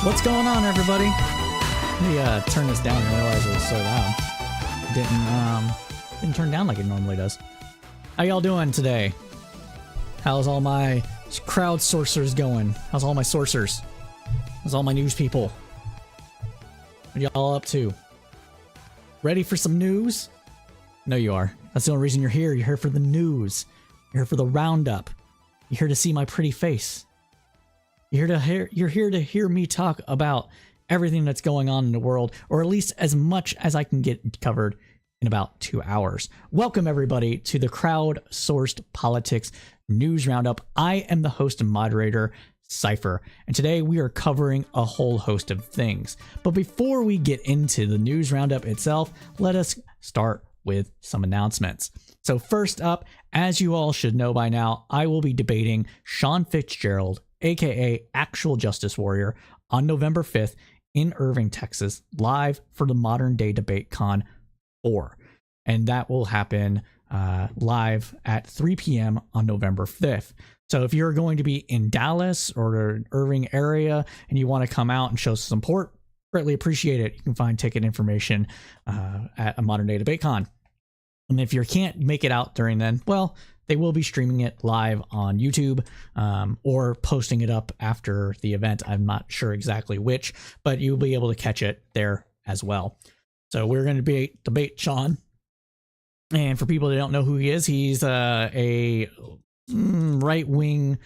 What's going on, everybody? Let me turn this down. I realize it was so loud. Didn't turn down like it normally does. How y'all doing today? How's all my crowdsourcers going? How's all my sourcers? How's all my news people? What y'all up to? Ready for some news? No, you are. That's the only reason you're here. You're here for the news. You're here for the roundup. You're here to see my pretty face. You're here to hear me talk about everything that's going on in the world, or at least as much as I can get covered in about 2 hours. Welcome, everybody, to the Crowdsourced Politics News Roundup. I am the host and moderator, Cypher, and today we are covering a whole host of things. But before we get into the news roundup itself, let us start with some announcements. So first up, as you all should know by now, I will be debating Sean Fitzgerald, aka Actual Justice Warrior, on November 5th in Irving, Texas, live for the Modern Day Debate Con 4. And that will happen live at 3 p.m. on November 5th. So if you're going to be in Dallas or the Irving area and you want to come out and show some support, greatly appreciate it. You can find ticket information at a Modern Day Debate Con. And if you can't make it out during then, well, they will be streaming it live on YouTube or posting it up after the event. I'm not sure exactly which, but you'll be able to catch it there as well. So we're going to debate Sean. And for people that don't know who he is, he's a right-wing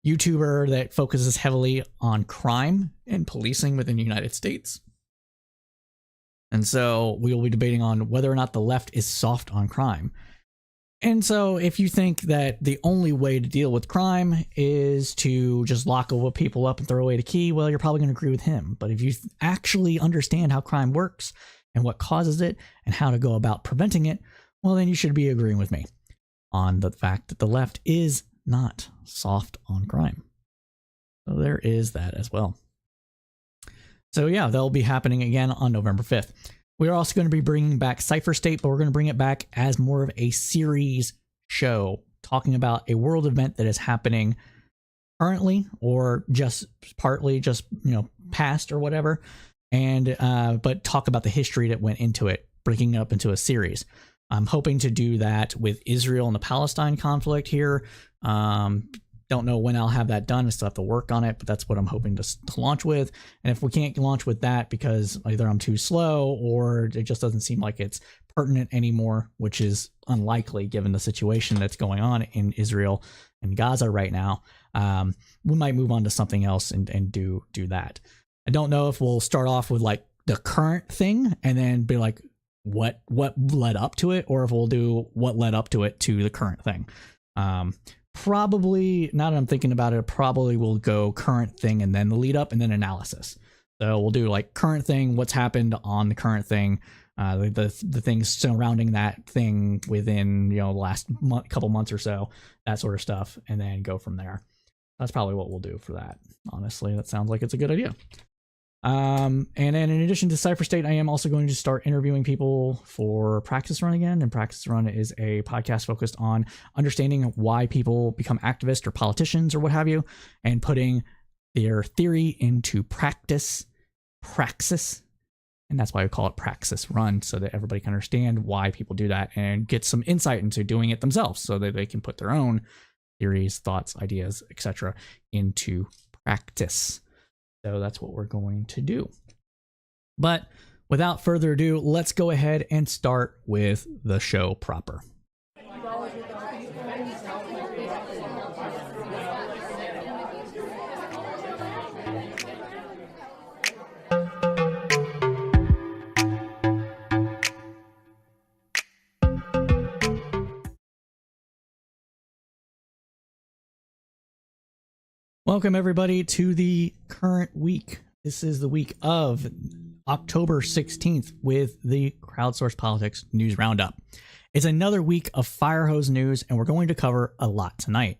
YouTuber that focuses heavily on crime and policing within the United States. And so we will be debating on whether or not the left is soft on crime. And so if you think that the only way to deal with crime is to just lock people up and throw away the key, well, you're probably going to agree with him. But if you actually understand how crime works and what causes it and how to go about preventing it, well, then you should be agreeing with me on the fact that the left is not soft on crime. So there is that as well. So yeah, that'll be happening again on November 5th. We're also going to be bringing back Cypher State, but we're going to bring it back as more of a series show, talking about a world event that is happening currently or just partly just, past or whatever. And, but talk about the history that went into it, breaking it up into a series. I'm hoping to do that with Israel and the Palestine conflict here. Don't know when I'll have that done. I still have to work on it, but that's what I'm hoping to launch with. And if we can't launch with that because either I'm too slow or it just doesn't seem like it's pertinent anymore, which is unlikely given the situation that's going on in Israel and Gaza right now, we might move on to something else and do that. I don't know if we'll start off with like the current thing and then be like what led up to it, or if we'll do what led up to it to the current thing. Probably, now that I'm thinking about it, probably will go current thing and then the lead up and then analysis. So we'll do like current thing, what's happened on the current thing, the things surrounding that thing within the last couple months or so, that sort of stuff, and then go from there. That's probably what we'll do for that. Honestly, that sounds like it's a good idea. And then in addition to Cypher State, I am also going to start interviewing people for Practice Run again. And Practice Run is a podcast focused on understanding why people become activists or politicians or what have you, and putting their theory into praxis. And that's why we call it Praxis Run, so that everybody can understand why people do that and get some insight into doing it themselves so that they can put their own theories, thoughts, ideas, etc. into practice. So that's what we're going to do. But without further ado, let's go ahead and start with the show proper. Welcome, everybody, to the current week. This is the week of October 16th with the Crowdsourced Politics News Roundup. It's another week of fire hose news, and we're going to cover a lot tonight.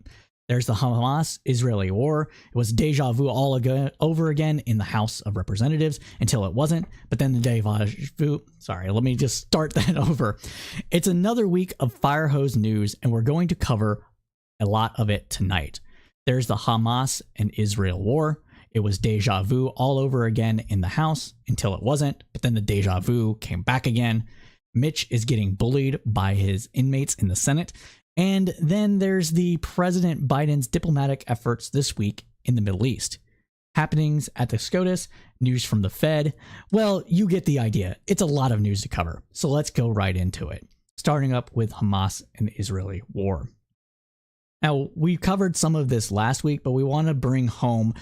There's the Hamas-Israeli war. It was deja vu all over again in the House of Representatives until it wasn't, but then the deja vu... Sorry, let me just start that over. It's another week of fire hose news, and we're going to cover a lot of it tonight. There's the Hamas and Israel war. It was deja vu all over again in the House until it wasn't, but then the deja vu came back again. Mitch is getting bullied by his inmates in the Senate. And then there's the President Biden's diplomatic efforts this week in the Middle East. Happenings at the SCOTUS, news from the Fed. Well, you get the idea. It's a lot of news to cover. So let's go right into it. Starting up with Hamas and the Israeli war. Now, we covered some of this last week, but we want to bring home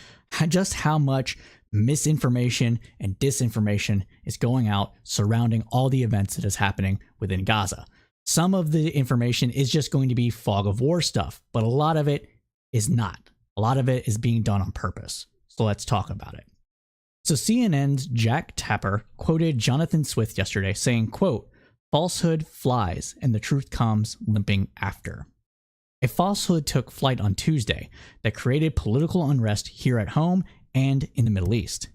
just how much misinformation and disinformation is going out surrounding all the events that is happening within Gaza. Some of the information is just going to be fog of war stuff, but a lot of it is not. A lot of it is being done on purpose. So let's talk about it. So CNN's Jack Tapper quoted Jonathan Swift yesterday saying, quote, "Falsehood flies and the truth comes limping after." A falsehood took flight on Tuesday that created political unrest here at home and in the Middle East.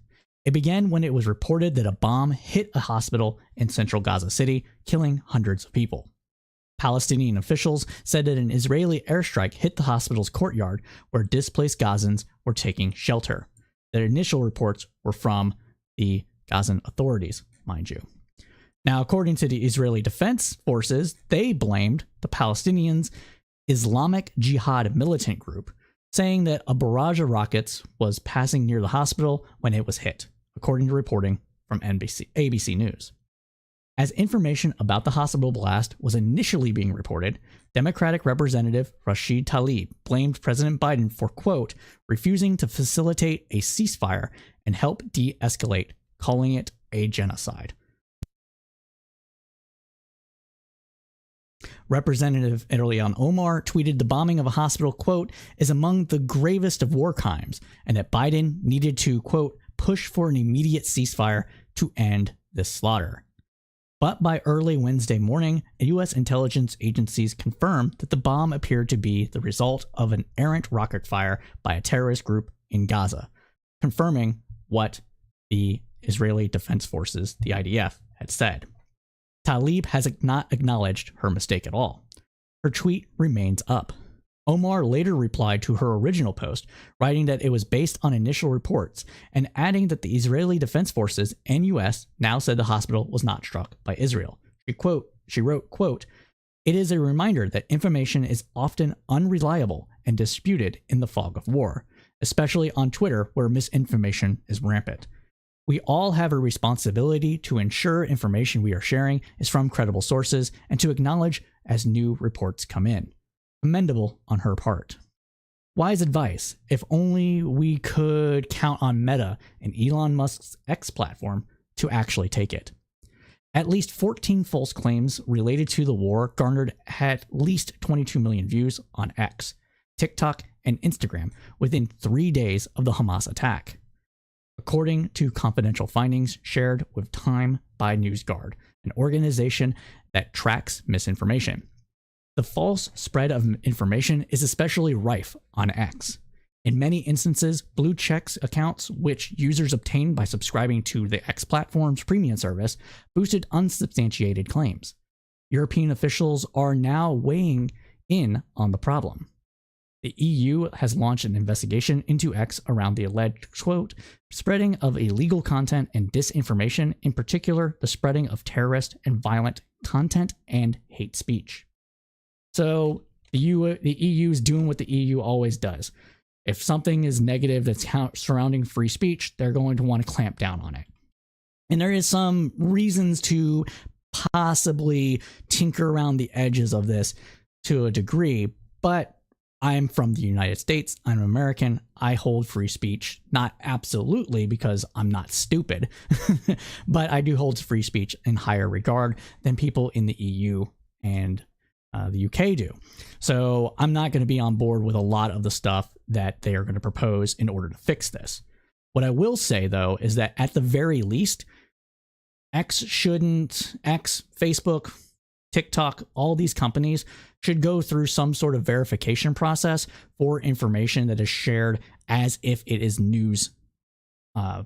It began when it was reported that a bomb hit a hospital in central Gaza City, killing hundreds of people. Palestinian officials said that an Israeli airstrike hit the hospital's courtyard where displaced Gazans were taking shelter. The initial reports were from the Gazan authorities, mind you. Now, according to the Israeli Defense Forces, they blamed the Palestinians' Islamic Jihad militant group, saying that a barrage of rockets was passing near the hospital when it was hit, according to reporting from ABC News. As information about the hospital blast was initially being reported, Democratic Representative Rashid Tlaib blamed President Biden for, quote, refusing to facilitate a ceasefire and help de-escalate, calling it a genocide. Representative Ilhan Omar tweeted the bombing of a hospital, quote, is among the gravest of war crimes, and that Biden needed to, quote, push for an immediate ceasefire to end this slaughter. But by early Wednesday morning, U.S. intelligence agencies confirmed that the bomb appeared to be the result of an errant rocket fire by a terrorist group in Gaza, confirming what the Israeli Defense Forces, the IDF, had said. Tlaib has not acknowledged her mistake at all. Her tweet remains up. Omar later replied to her original post, writing that it was based on initial reports, and adding that the Israeli Defense Forces and U.S. now said the hospital was not struck by Israel. She wrote, quote, it is a reminder that information is often unreliable and disputed in the fog of war, especially on Twitter where misinformation is rampant. We all have a responsibility to ensure information we are sharing is from credible sources and to acknowledge as new reports come in. Commendable on her part. Wise advice. If only we could count on Meta and Elon Musk's X platform to actually take it. At least 14 false claims related to the war garnered at least 22 million views on X, TikTok, and Instagram within 3 days of the Hamas attack, according to confidential findings shared with Time by NewsGuard, an organization that tracks misinformation. The false spread of information is especially rife on X. In many instances, blue checks accounts, which users obtain by subscribing to the X platform's premium service, boosted unsubstantiated claims. European officials are now weighing in on the problem. The EU has launched an investigation into X around the alleged, quote, spreading of illegal content and disinformation, in particular, the spreading of terrorist and violent content and hate speech. So the EU is doing what the EU always does. If something is negative that's surrounding free speech, they're going to want to clamp down on it. And there is some reasons to possibly tinker around the edges of this to a degree, but I'm from the United States. I'm American. I hold free speech, not absolutely because I'm not stupid, but I do hold free speech in higher regard than people in the EU and the UK do. So I'm not going to be on board with a lot of the stuff that they are going to propose in order to fix this. What I will say, though, is that at the very least, Facebook, TikTok, all these companies should go through some sort of verification process for information that is shared as if it is news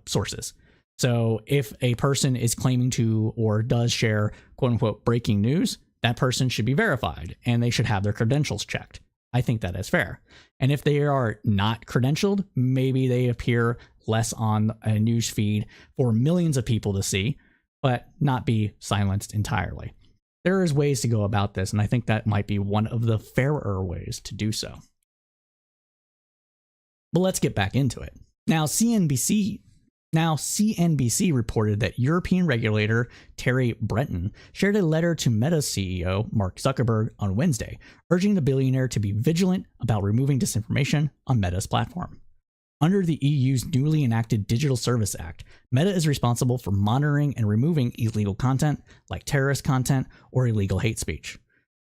sources. So if a person is claiming to or does share quote unquote breaking news, that person should be verified and they should have their credentials checked. I think that is fair. And if they are not credentialed, maybe they appear less on a news feed for millions of people to see, but not be silenced entirely. There is ways to go about this, and I think that might be one of the fairer ways to do so. But let's get back into it. Now, CNBC reported that European regulator Terry Breton shared a letter to Meta's CEO Mark Zuckerberg on Wednesday, urging the billionaire to be vigilant about removing disinformation on Meta's platform. Under the EU's newly enacted Digital Service Act, Meta is responsible for monitoring and removing illegal content like terrorist content or illegal hate speech.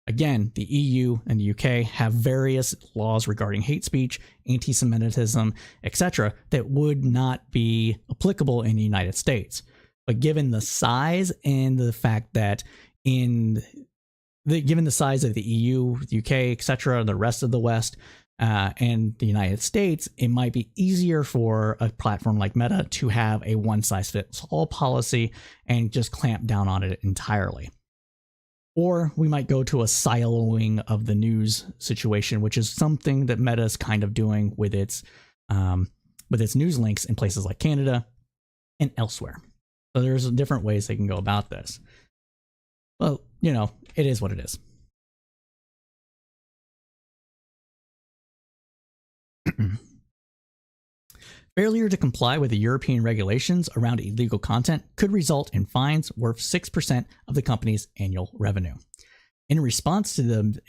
Again, the EU and the UK have various laws regarding hate speech, anti-Semitism, etc. that would not be applicable in the United States. But given the size and the fact that given the size of the EU, the UK, etc., the rest of the West, and the United States, it might be easier for a platform like Meta to have a one-size-fits-all policy and just clamp down on it entirely. Or we might go to a siloing of the news situation, which is something that Meta is kind of doing with its news links in places like Canada and elsewhere. So there's different ways they can go about this. Well, it is what it is. Failure to comply with the European regulations around illegal content could result in fines worth 6% of the company's annual revenue. In response to the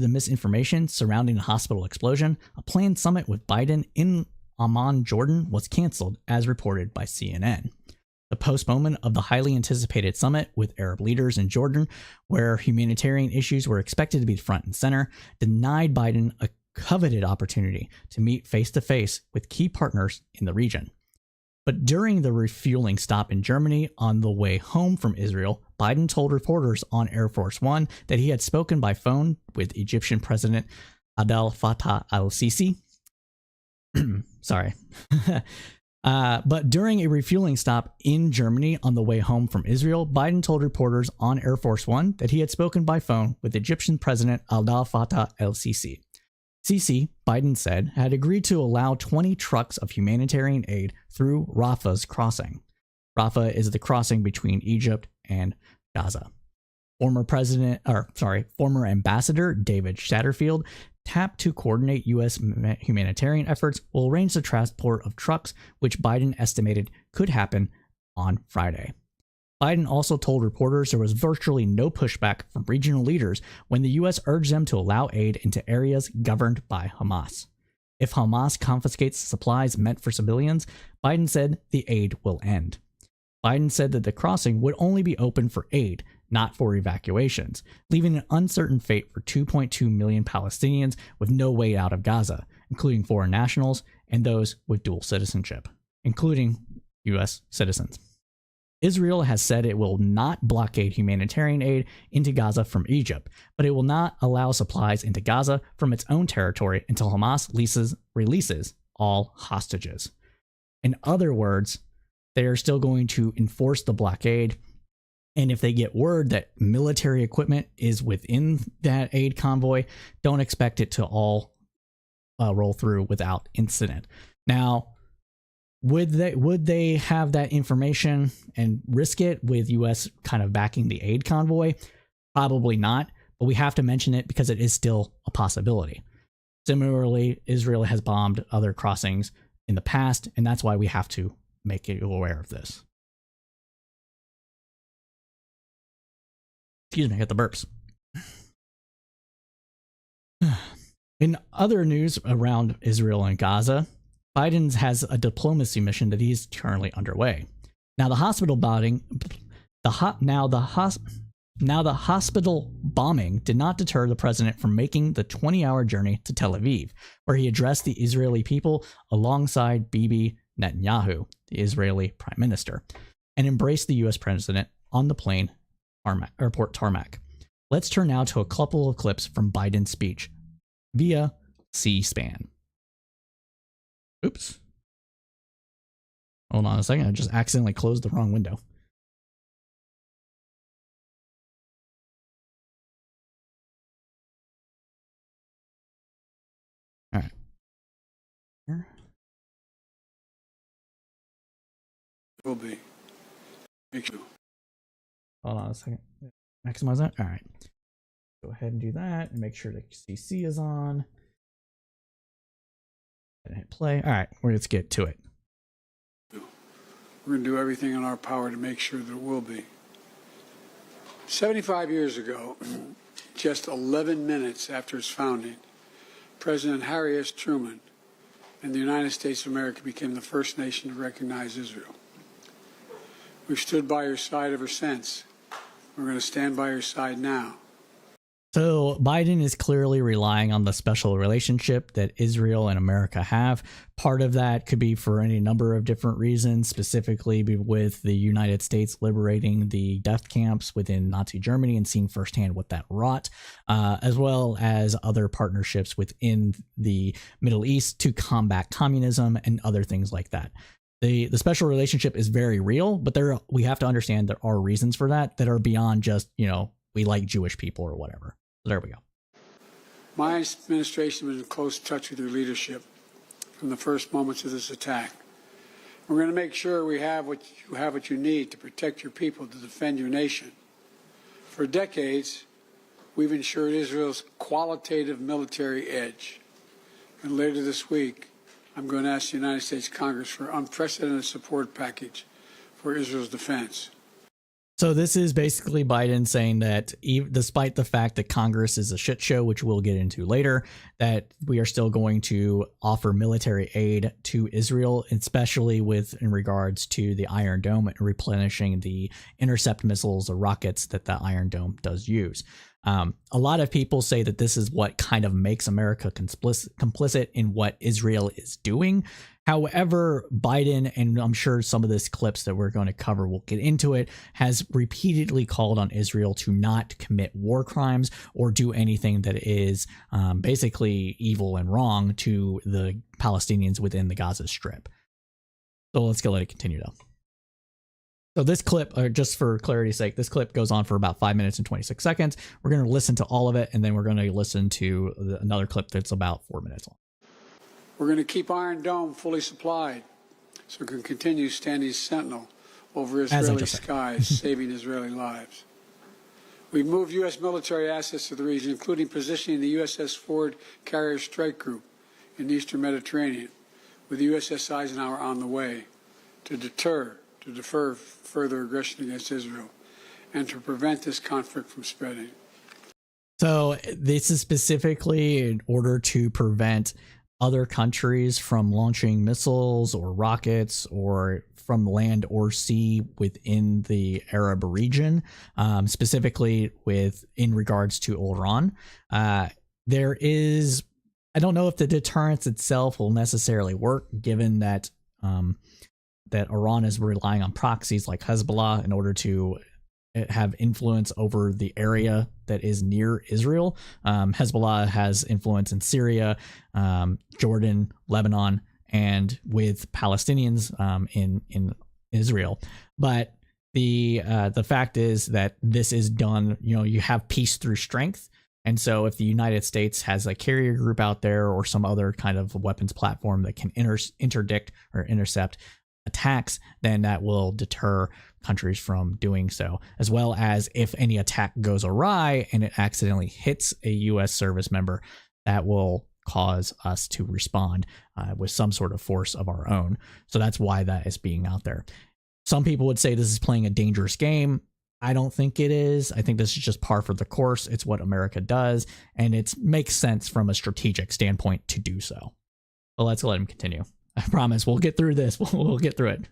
misinformation surrounding the hospital explosion, a planned summit with Biden in Amman, Jordan was canceled, as reported by CNN. The postponement of the highly anticipated summit with Arab leaders in Jordan, where humanitarian issues were expected to be front and center, denied Biden a coveted opportunity to meet face-to-face with key partners in the region. But during the refueling stop in Germany on the way home from Israel, Biden told reporters on Air Force One that he had spoken by phone with Egyptian President Abdel Fattah al-Sisi. Sorry. But during a refueling stop in Germany on the way home from Israel, Biden told reporters on Air Force One that he had spoken by phone with Egyptian President Abdel Fattah al-Sisi. Sisi, Biden said, had agreed to allow 20 trucks of humanitarian aid through Rafah's crossing. Rafah is the crossing between Egypt and Gaza. Former Ambassador David Satterfield, tapped to coordinate U.S. humanitarian efforts, will arrange the transport of trucks, which Biden estimated could happen on Friday. Biden also told reporters there was virtually no pushback from regional leaders when the U.S. urged them to allow aid into areas governed by Hamas. If Hamas confiscates supplies meant for civilians, Biden said the aid will end. Biden said that the crossing would only be open for aid, not for evacuations, leaving an uncertain fate for 2.2 million Palestinians with no way out of Gaza, including foreign nationals and those with dual citizenship, including U.S. citizens. Israel has said it will not blockade humanitarian aid into Gaza from Egypt, but it will not allow supplies into Gaza from its own territory until Hamas releases all hostages. In other words, they are still going to enforce the blockade, and if they get word that military equipment is within that aid convoy, don't expect it to all roll through without incident. Now, would they have that information and risk it with U.S. kind of backing the aid convoy? Probably not, but we have to mention it because it is still a possibility. Similarly, Israel has bombed other crossings in the past, and that's why we have to make you aware of this. Excuse me, I got the burps. In other news around Israel and Gaza, Biden has a diplomacy mission that he's currently underway. Now the hospital bombing did not deter the president from making the 20-hour journey to Tel Aviv, where he addressed the Israeli people alongside Bibi Netanyahu, the Israeli prime minister, and embraced the U.S. president on the plane airport tarmac. Let's turn now to a couple of clips from Biden's speech via C-SPAN. Oops. Hold on a second. I just accidentally closed the wrong window. All right. will be. Make sure. Hold on a second. Maximize that. All right. Go ahead and do that and make sure the CC is on. And hit play. All right, let's get to it. We're going to do everything in our power to make sure that it will be. 75 years ago, just 11 minutes after its founding, President Harry S. Truman and the United States of America became the first nation to recognize Israel. We've stood by your side ever since. We're going to stand by your side now. So Biden is clearly relying on the special relationship that Israel and America have. Part of that could be for any number of different reasons, specifically with the United States liberating the death camps within Nazi Germany and seeing firsthand what that wrought, as well as other partnerships within the Middle East to combat communism and other things like that. The special relationship is very real, but we have to understand there are reasons for that are beyond just, we like Jewish people or whatever. So there we go. My administration was in close touch with your leadership from the first moments of this attack. We're going to make sure we have what you need to protect your people, to defend your nation. For decades, we've ensured Israel's qualitative military edge. And later this week, I'm going to ask the United States Congress for an unprecedented support package for Israel's defense. So this is basically Biden saying that despite the fact that Congress is a shit show, which we'll get into later, that we are still going to offer military aid to Israel, especially in regards to the Iron Dome and replenishing the intercept missiles or rockets that the Iron Dome does use. A lot of people say that this is what kind of makes America complicit in what Israel is doing. However, Biden, and I'm sure some of this clips that we're going to cover, we'll get into it, has repeatedly called on Israel to not commit war crimes or do anything that is basically evil and wrong to the Palestinians within the Gaza Strip. So let's go let it continue though. So this clip, just for clarity's sake, this clip goes on for about 5 minutes and 26 seconds. We're going to listen to all of it, and then we're going to listen to another clip that's about 4 minutes long. We're going to keep Iron Dome fully supplied so it can continue standing sentinel over Israeli skies, saving Israeli lives. We've moved U.S. military assets to the region, including positioning the USS Ford Carrier Strike Group in the Eastern Mediterranean, with the USS Eisenhower on the way to defer further aggression against Israel and to prevent this conflict from spreading. So this is specifically in order to prevent other countries from launching missiles or rockets or from land or sea within the Arab region, specifically in regards to Iran. There is, I don't know if the deterrence itself will necessarily work, given that that Iran is relying on proxies like Hezbollah in order to have influence over the area that is near Israel. Hezbollah has influence in Syria, Jordan, Lebanon, and with Palestinians in Israel. But the fact is that this is done, you have peace through strength. And so if the United States has a carrier group out there or some other kind of weapons platform that can interdict or intercept attacks, then that will deter countries from doing so, as well as if any attack goes awry and it accidentally hits a U.S. service member, that will cause us to respond with some sort of force of our own. So that's why that is being out there. Some people would say this is playing a dangerous game. I don't think it is. I think this is just par for the course. It's what America does, and it makes sense from a strategic standpoint to do so. But let's let him continue. I promise we'll get through this. We'll get through it.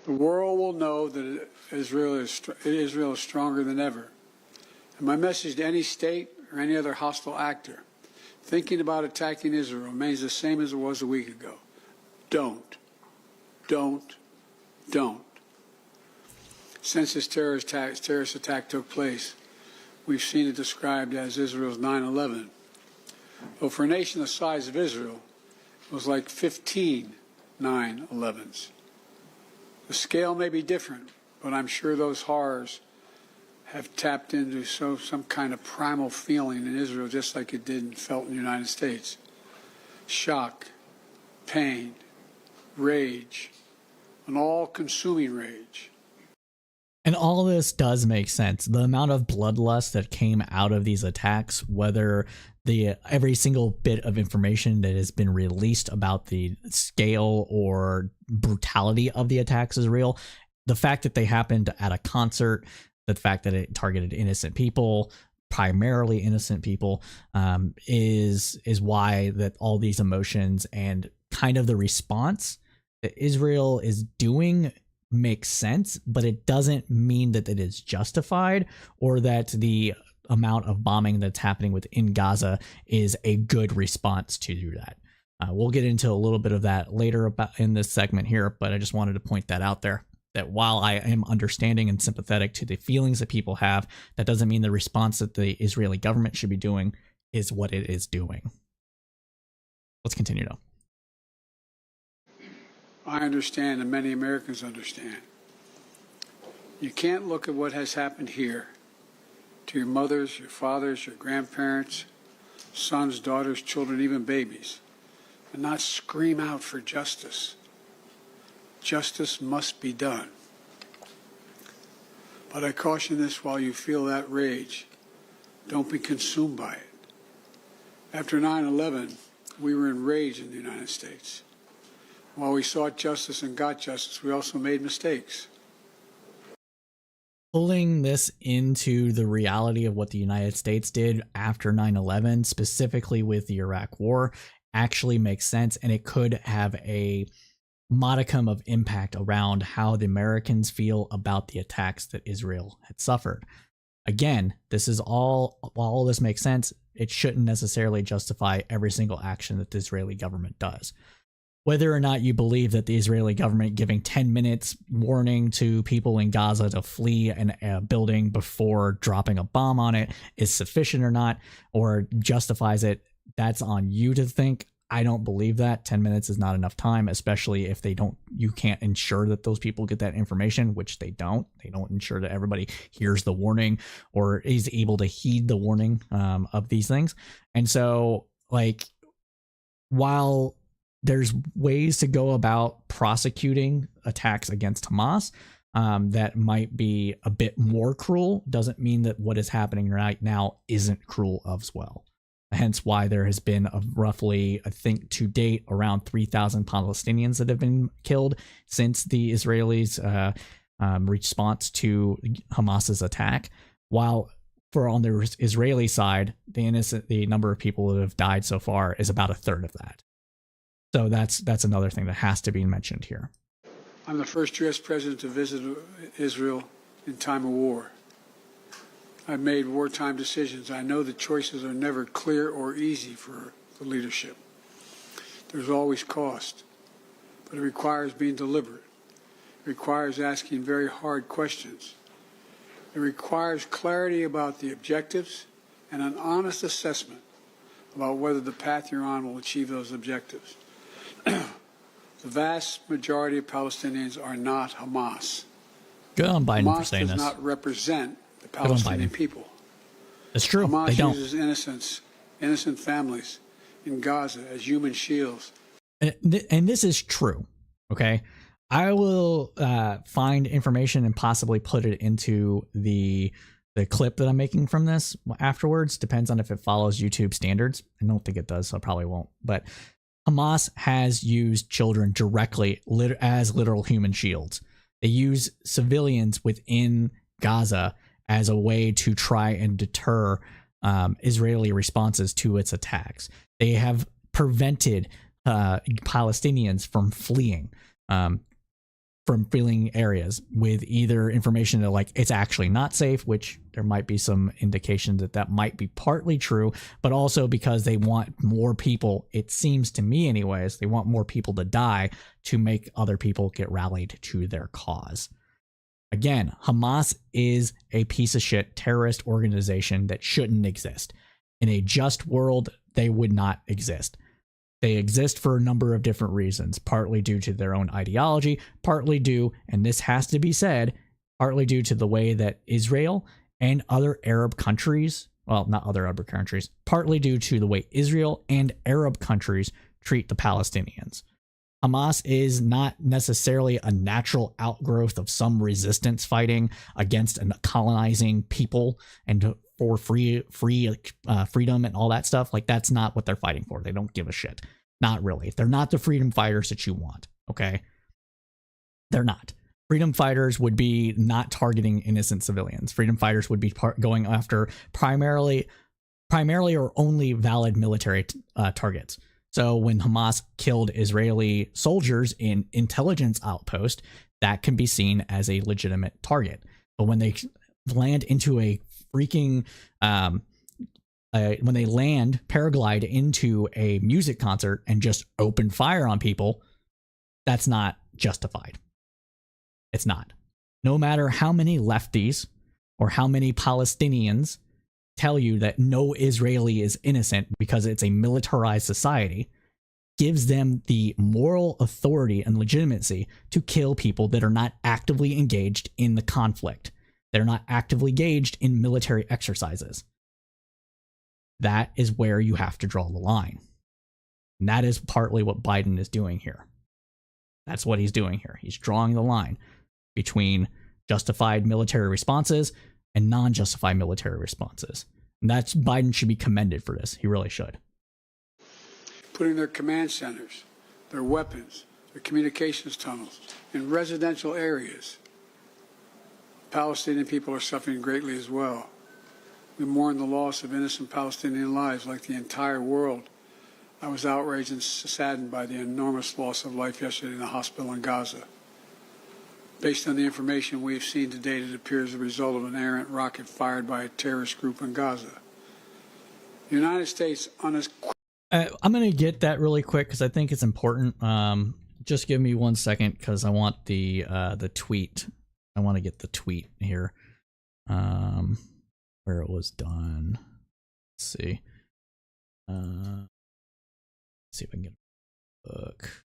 The world will know that Israel is stronger than ever. And my message to any state or any other hostile actor thinking about attacking Israel remains the same as it was a week ago. Don't. Since this terrorist attack took place, we've seen it described as Israel's 9/11. Though for a nation the size of Israel, it was like 15 9/11s. The scale may be different, but I'm sure those horrors have tapped into some kind of primal feeling in Israel, just like it did and felt in the United States. Shock, pain, rage, an all-consuming rage. And all this does make sense. The amount of bloodlust that came out of these attacks, whether every single bit of information that has been released about the scale or brutality of the attacks is real. The fact that they happened at a concert, the fact that it targeted innocent people, primarily innocent people, is why that all these emotions and kind of the response that Israel is doing makes sense, but it doesn't mean that it is justified or that the amount of bombing that's happening within Gaza is a good response to do that. We'll get into a little bit of that later about in this segment here, but I just wanted to point that out there, that while I am understanding and sympathetic to the feelings that people have, that doesn't mean the response that the Israeli government should be doing is what it is doing. Let's continue though. I understand, and many Americans understand. You can't look at what has happened here to your mothers, your fathers, your grandparents, sons, daughters, children, even babies, and not scream out for justice. Justice must be done. But I caution this: while you feel that rage, don't be consumed by it. After 9/11, we were enraged in the United States. While we sought justice and got justice, we also made mistakes. Pulling this into the reality of what the United States did after 9/11, specifically with the Iraq War, actually makes sense, and it could have a modicum of impact around how the Americans feel about the attacks that Israel had suffered. Again, this is all, while all this makes sense, it shouldn't necessarily justify every single action that the Israeli government does. Whether or not you believe that the Israeli government giving 10 minutes warning to people in Gaza to flee a building before dropping a bomb on it is sufficient or not, or justifies it, that's on you to think. I don't believe that 10 minutes is not enough time, especially if you can't ensure that those people get that information, which they don't. They don't ensure that everybody hears the warning or is able to heed the warning of these things. And so, while there's ways to go about prosecuting attacks against Hamas that might be a bit more cruel, doesn't mean that what is happening right now isn't cruel as well. Hence why there has been roughly, I think to date, around 3,000 Palestinians that have been killed since the Israelis' response to Hamas's attack. While on the Israeli side, the number of people that have died so far is about a third of that. So that's another thing that has to be mentioned here. I'm the first U.S. president to visit Israel in time of war. I've made wartime decisions. I know the choices are never clear or easy for the leadership. There's always cost, but it requires being deliberate. It requires asking very hard questions. It requires clarity about the objectives and an honest assessment about whether the path you're on will achieve those objectives. The vast majority of Palestinians are not Hamas. Good on Biden Hamas for saying does this. not represent the Palestinian people. It's true. Hamas they don't. uses innocent families in Gaza as human shields. And this is true. Okay. I will find information and possibly put it into the clip that I'm making from this afterwards. Depends on if it follows YouTube standards. I don't think it does, so I probably won't. But Hamas has used children directly as literal human shields. They use civilians within Gaza as a way to try and deter Israeli responses to its attacks. They have prevented Palestinians from fleeing areas with either information that it's actually not safe, which there might be some indication that might be partly true, but also because they want more people, it seems to me anyways, they want more people to die to make other people get rallied to their cause. Again, Hamas is a piece of shit terrorist organization that shouldn't exist. In a just world, they would not exist. They exist for a number of different reasons, partly due to their own ideology, partly due, and this has to be said, partly due to the way that Israel and other Arab countries, well, not other Arab countries, partly due to the way Israel and Arab countries treat the Palestinians. Hamas is not necessarily a natural outgrowth of some resistance fighting against a colonizing people and for freedom and all that stuff. Like, that's not what they're fighting for. They don't give a shit. Not really. They're not the freedom fighters that you want. Okay, they're not. Freedom fighters would be not targeting innocent civilians. Freedom fighters would be going after primarily or only valid military targets. So when Hamas killed Israeli soldiers in intelligence outpost, that can be seen as a legitimate target. But when they land into a freaking when they paraglide into a music concert and just open fire on people, that's not justified. It's not. No matter how many lefties or how many Palestinians tell you that no Israeli is innocent because it's a militarized society, gives them the moral authority and legitimacy to kill people that are not actively engaged in the conflict. They're not actively engaged in military exercises. That is where you have to draw the line. And that is partly what Biden is doing here. That's what he's doing here. He's drawing the line between justified military responses and non-justified military responses. And that's, Biden should be commended for this. He really should. Putting their command centers, their weapons, their communications tunnels in residential areas. Palestinian people are suffering greatly as well. We mourn the loss of innocent Palestinian lives like the entire world. I was outraged and saddened by the enormous loss of life yesterday in the hospital in Gaza. Based on the information we've seen to date, it appears the result of an errant rocket fired by a terrorist group in Gaza. The United States I'm going to get that really quick because I think it's important. Just give me 1 second because I want the tweet. I want to get the tweet here. Where it was done. Let's see. Let's see if I can get a book.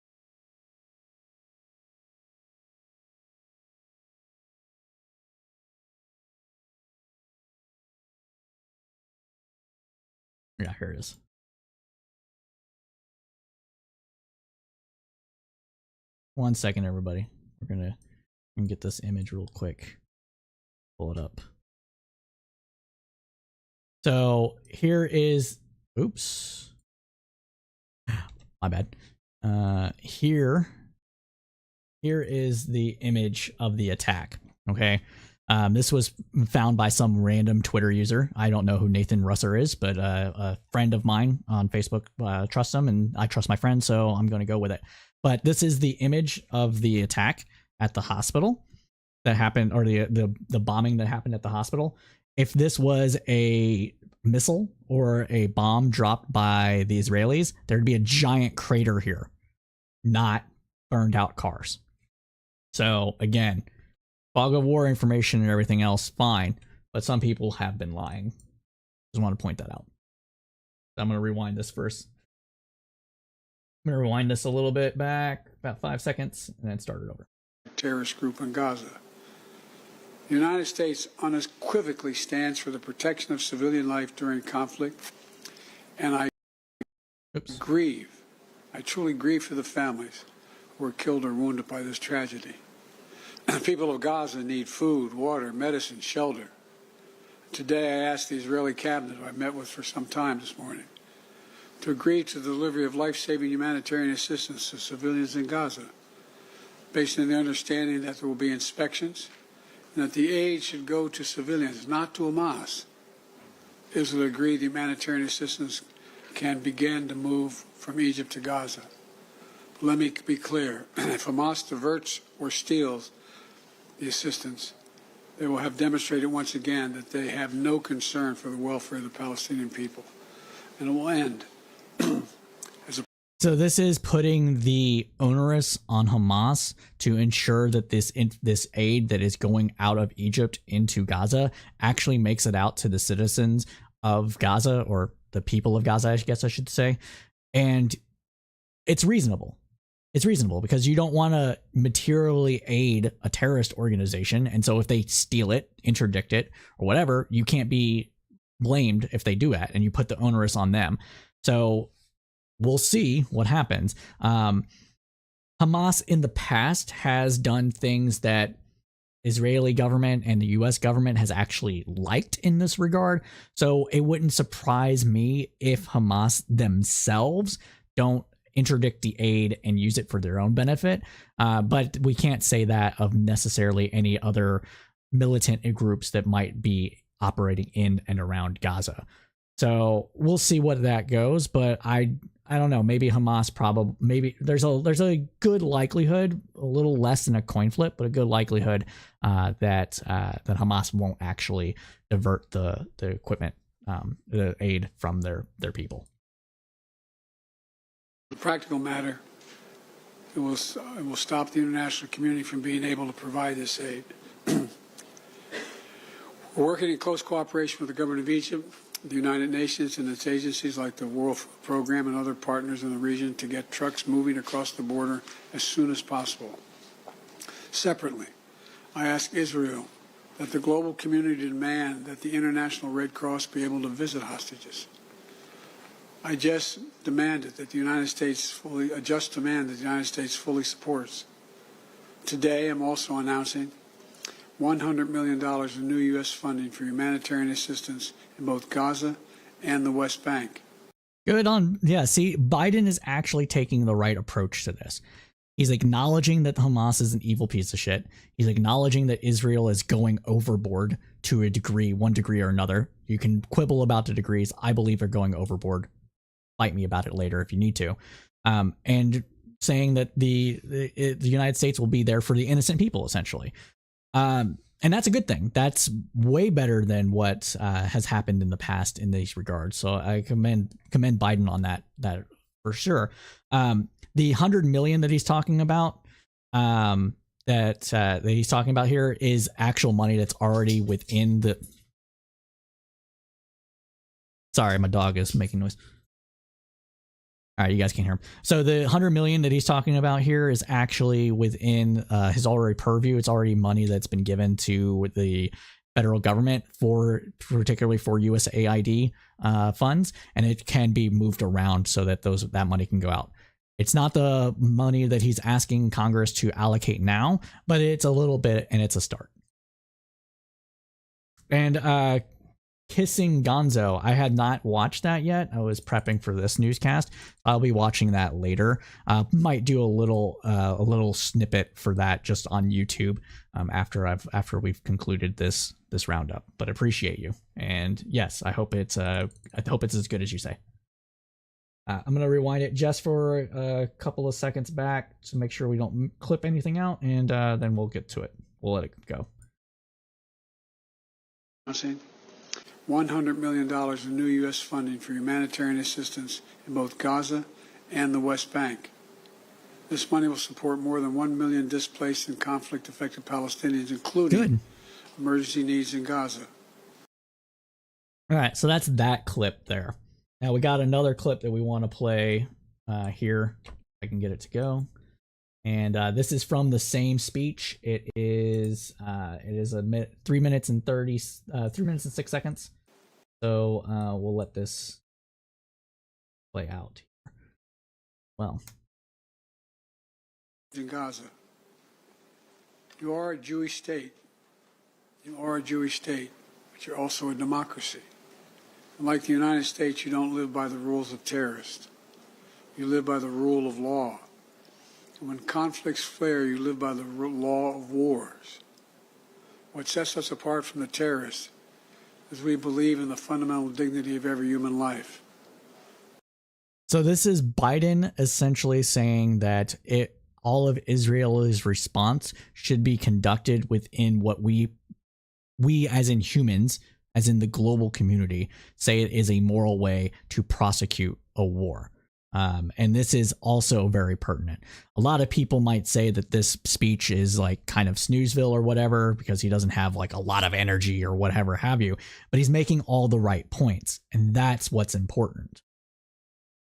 Yeah, here it is. One second, everybody. We're gonna get this image real quick. Pull it up. So here is, oops, my bad. Here is the image of the attack. Okay. This was found by some random Twitter user. I don't know who Nathan Russer is, but a friend of mine on Facebook trusts him, and I trust my friend, so I'm going to go with it. But this is the image of the attack at the hospital that happened, or the bombing that happened at the hospital. If this was a missile or a bomb dropped by the Israelis, there'd be a giant crater here, not burned out cars. So again, fog of war information and everything else, fine. But some people have been lying. Just want to point that out. I'm going to rewind this first. I'm going to rewind this a little bit back, about 5 seconds, and then start it over. Terrorist group in Gaza. The United States unequivocally stands for the protection of civilian life during conflict, and I grieve. I truly grieve for the families who were killed or wounded by this tragedy. The people of Gaza need food, water, medicine, shelter. Today I asked the Israeli cabinet, who I met with for some time this morning, to agree to the delivery of life-saving humanitarian assistance to civilians in Gaza, based on the understanding that there will be inspections and that the aid should go to civilians, not to Hamas. Israel agreed the humanitarian assistance can begin to move from Egypt to Gaza. But let me be clear, if Hamas diverts or steals the assistance, they will have demonstrated once again that they have no concern for the welfare of the Palestinian people. And it will end. So this is putting the onerous on Hamas to ensure that this aid that is going out of Egypt into Gaza actually makes it out to the citizens of Gaza, or the people of Gaza, I guess I should say. And it's reasonable. It's reasonable because you don't want to materially aid a terrorist organization. And so if they steal it, interdict it, or whatever, you can't be blamed if they do that, and you put the onerous on them. So we'll see what happens. Hamas in the past has done things that Israeli government and the US government has actually liked in this regard. So it wouldn't surprise me if Hamas themselves don't interdict the aid and use it for their own benefit. But we can't say that of necessarily any other militant groups that might be operating in and around Gaza. So we'll see what that goes, but I don't know. Maybe Hamas maybe there's a good likelihood, a little less than a coin flip, but a good likelihood that Hamas won't actually divert the equipment, the aid from their people. The practical matter, it will stop the international community from being able to provide this aid. We're working in close cooperation with the government of Egypt, the United Nations and its agencies like the World Food Program and other partners in the region to get trucks moving across the border as soon as possible. Separately, I ask Israel that the global community demand that the International Red Cross be able to visit hostages. I just demanded that the United States fully supports. Today, I'm also announcing $100 million in new U.S. funding for humanitarian assistance in both Gaza and the West Bank. Good on. Yeah, see, Biden is actually taking the right approach to this. He's acknowledging that Hamas is an evil piece of shit. He's acknowledging that Israel is going overboard to a degree, one degree or another. You can quibble about the degrees. I believe they're going overboard. Fight me about it later if you need to. And saying that the United States will be there for the innocent people, essentially. And that's a good thing. That's way better than what has happened in the past in these regards. So I commend Biden on that for sure. The 100 million that he's talking about, that he's talking about here is actual money that's already within the. Sorry, my dog is making noise. All right, you guys can hear him. So the 100 million that he's talking about here is actually within his already purview. It's already money that's been given to the federal government particularly for USAID funds, and it can be moved around so that that money can go out. It's not the money that he's asking Congress to allocate now, but it's a little bit, and it's a start. And Kissing Gonzo, I had not watched that yet. I was prepping for this newscast. I'll be watching that later. Might do a little snippet for that just on YouTube after we've concluded this roundup. But appreciate you, and yes, I hope it's as good as you say. I'm gonna rewind it just for a couple of seconds back to make sure we don't clip anything out, and then we'll get to it. We'll let it go. $100 million in new U.S. funding for humanitarian assistance in both Gaza and the West Bank. This money will support more than 1 million displaced and conflict-affected Palestinians, including emergency needs in Gaza. All right, so that's that clip there. Now we got another clip that we want to play here. If I can get it to go. And this is from the same speech. It is 3 minutes and 6 seconds. So we'll let this play out here. Well, in Gaza, you are a Jewish state. You are a Jewish state, but you're also a democracy. And like the United States, you don't live by the rules of terrorists. You live by the rule of law. When conflicts flare, you live by the law of wars. What sets us apart from the terrorists is we believe in the fundamental dignity of every human life. So this is Biden essentially saying that all of Israel's response should be conducted within what we as in humans, as in the global community, say it is a moral way to prosecute a war. And this is also very pertinent. A lot of people might say that this speech is like kind of snoozeville or whatever because he doesn't have like a lot of energy or whatever have you, but he's making all the right points, and that's what's important.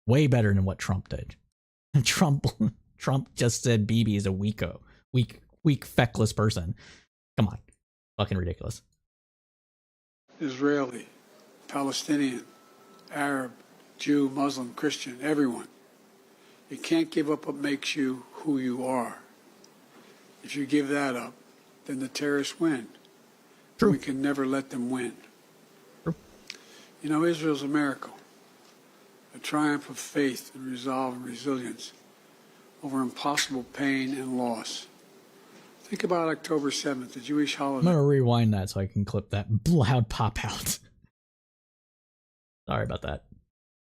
Way better than what Trump did. Trump just said Bibi is a weak, feckless person. Come on, fucking ridiculous. Israeli, Palestinian, Arab, Jew, Muslim, Christian, everyone. You can't give up what makes you who you are. If you give that up, then the terrorists win. True. We can never let them win. True. You know, Israel's a miracle, a triumph of faith and resolve and resilience over impossible pain and loss. Think about October 7th, the Jewish holiday. I'm going to rewind that so I can clip that loud pop out. Sorry about that.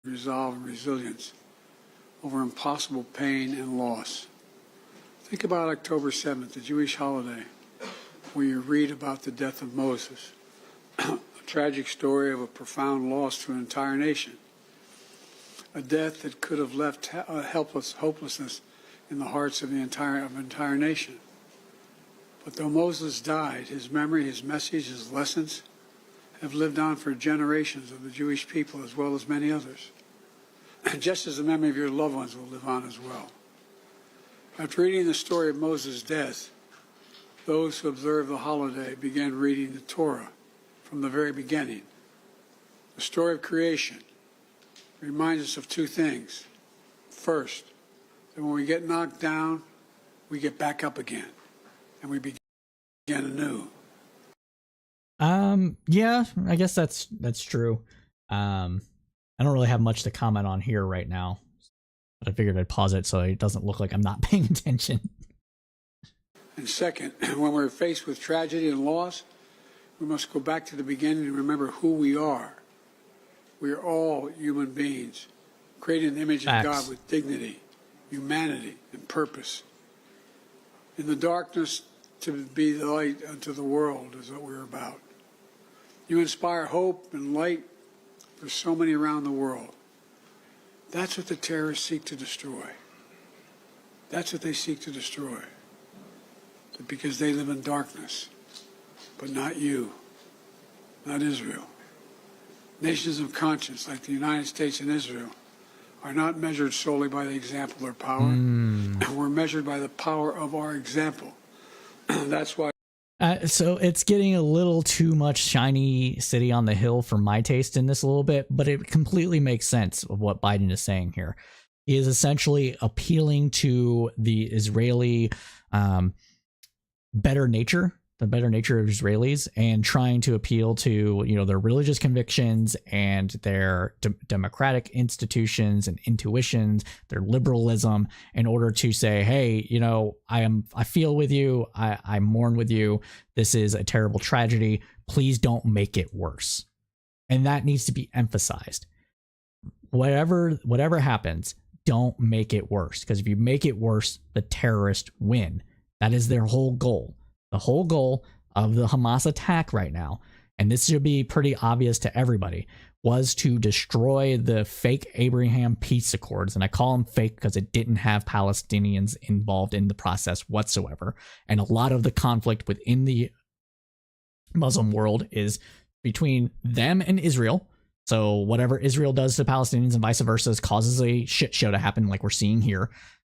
Resolve and resilience over impossible pain and loss. Think about October 7th, the Jewish holiday, where you read about the death of Moses, a tragic story of a profound loss to an entire nation, a death that could have left hopelessness in the hearts of the entire nation. But though Moses died, his memory, his message, his lessons have lived on for generations of the Jewish people as well as many others. And just as the memory of your loved ones will live on as well. After reading the story of Moses' death, those who observed the holiday began reading the Torah from the very beginning. The story of creation reminds us of two things. First, that when we get knocked down, we get back up again, and we begin anew. Yeah, I guess that's true. I don't really have much to comment on here right now, but I figured I'd pause it so it doesn't look like I'm not paying attention. And second, when we're faced with tragedy and loss, we must go back to the beginning and remember who we are. We are all human beings, created in the image of God with dignity, humanity, and purpose. In the darkness, to be the light unto the world is what we're about. You inspire hope and light for so many around the world. That's what the terrorists seek to destroy. That's what they seek to destroy. Because they live in darkness. But not you. Not Israel. Nations of conscience like the United States and Israel are not measured solely by the example or power. We're measured by the power of our example. That's why. So it's getting a little too much shiny city on the hill for my taste in this a little bit, but it completely makes sense of what Biden is saying here. He is essentially appealing to the Israeli better nature, the better nature of Israelis, and trying to appeal to, you know, their religious convictions and their democratic institutions and intuitions, their liberalism, in order to say, hey, you know, I feel with you, I mourn with you. This is a terrible tragedy. Please don't make it worse. And that needs to be emphasized. Whatever happens, don't make it worse, because if you make it worse, the terrorists win. That is their whole goal. The whole goal of the Hamas attack right now, and this should be pretty obvious to everybody, was to destroy the fake Abraham peace accords. And I call them fake because it didn't have Palestinians involved in the process whatsoever. And a lot of the conflict within the Muslim world is between them and Israel. So whatever Israel does to Palestinians and vice versa causes a shit show to happen, like we're seeing here.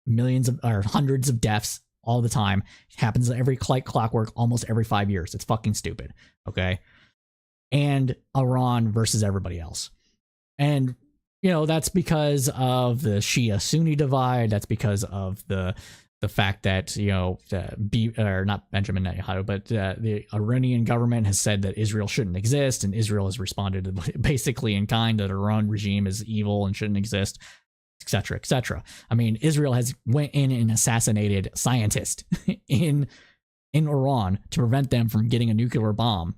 Millions of, or hundreds of deaths all the time. It happens every clockwork almost every 5 years. It's fucking stupid. Okay. And Iran versus everybody else. And, you know, that's because of the Shia Sunni divide. That's because of the fact that, you know, not Benjamin Netanyahu, but the Iranian government has said that Israel shouldn't exist, and Israel has responded basically in kind that Iran regime is evil and shouldn't exist, etc., etc. I mean, Israel has went in and assassinated scientists in Iran to prevent them from getting a nuclear bomb,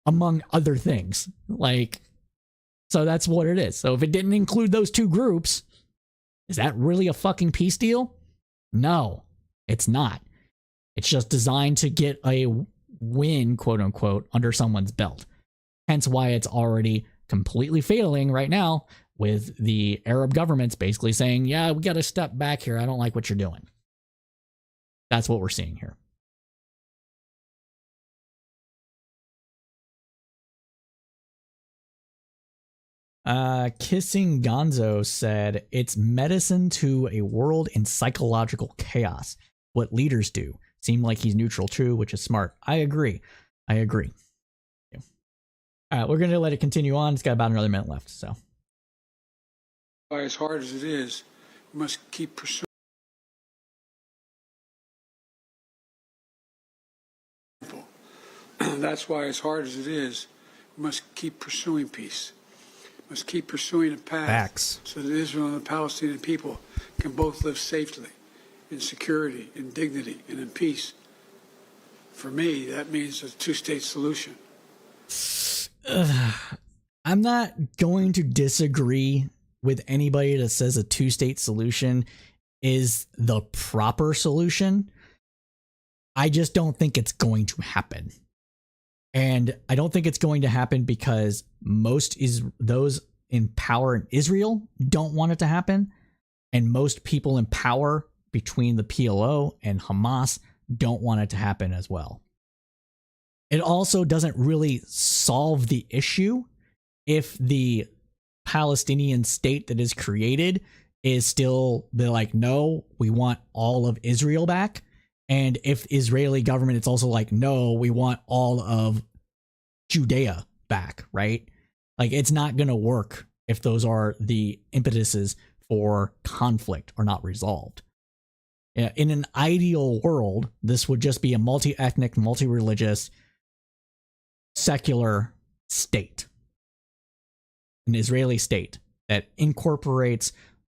among other things. Like, so that's what it is. So if it didn't include those two groups, is that really a fucking peace deal? No, it's not. It's just designed to get a win, quote unquote, under someone's belt. Hence why it's already completely failing right now, with the Arab governments basically saying, yeah, we got to step back here. I don't like what you're doing. That's what we're seeing here. Kissing Gonzo said, it's medicine to a world in psychological chaos. What leaders do. Seem like he's neutral too, which is smart. I agree. Yeah. All right, we're going to let it continue on. It's got about another minute left, so. As hard as it is, we must keep pursuing. That's why, as hard as it is, we must keep pursuing peace. We must keep pursuing a path Facts. so that Israel and the Palestinian people can both live safely, in security, in dignity, and in peace. For me, that means a two-state solution. I'm not going to disagree with anybody that says a two-state solution is the proper solution. I just don't think it's going to happen. And I don't think it's going to happen because those in power in Israel don't want it to happen. And most people in power between the PLO and Hamas don't want it to happen as well. It also doesn't really solve the issue if the Palestinian state that is created is still, they're like, no, we want all of Israel back. And if Israeli government, it's also like, no, we want all of Judea back, right? Like, it's not going to work if those are the impetuses for conflict are not resolved. In an ideal world, this would just be a multi-ethnic, multi-religious, secular state. An Israeli state that incorporates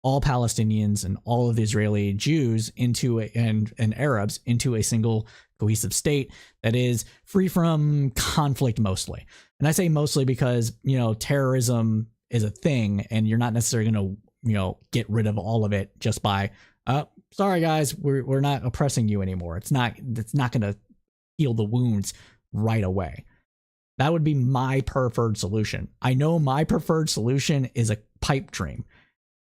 all Palestinians and all of the Israeli Jews into and Arabs into a single cohesive state that is free from conflict mostly. And I say mostly because, terrorism is a thing and you're not necessarily going to, get rid of all of it just by, sorry guys, we're not oppressing you anymore. It's not going to heal the wounds right away. That would be my preferred solution. I know my preferred solution is a pipe dream.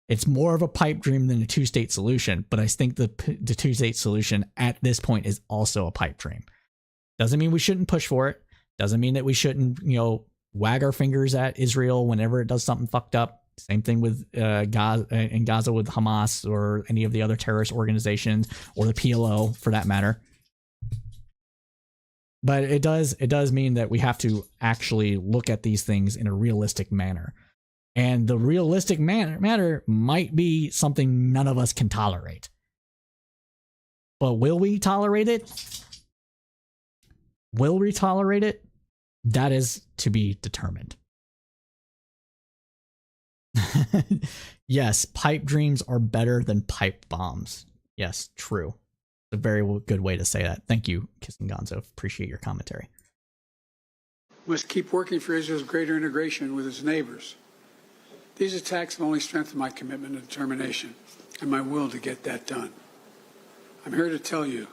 It's more of a pipe dream than a two-state solution, but I think the two-state solution at this point is also a pipe dream. Doesn't mean we shouldn't push for it. Doesn't mean that we shouldn't, wag our fingers at Israel whenever it does something fucked up. Same thing with Gaza with Hamas or any of the other terrorist organizations or the PLO for that matter. But it does mean that we have to actually look at these things in a realistic manner. And the realistic matter might be something none of us can tolerate. But will we tolerate it? Will we tolerate it? That is to be determined. Yes, pipe dreams are better than pipe bombs. Yes, true. It's a very good way to say that. Thank you, Kissing Gonzo. Appreciate your commentary. We must keep working for Israel's greater integration with its neighbors. These attacks have only strengthened my commitment and determination and my will to get that done. I'm here to tell you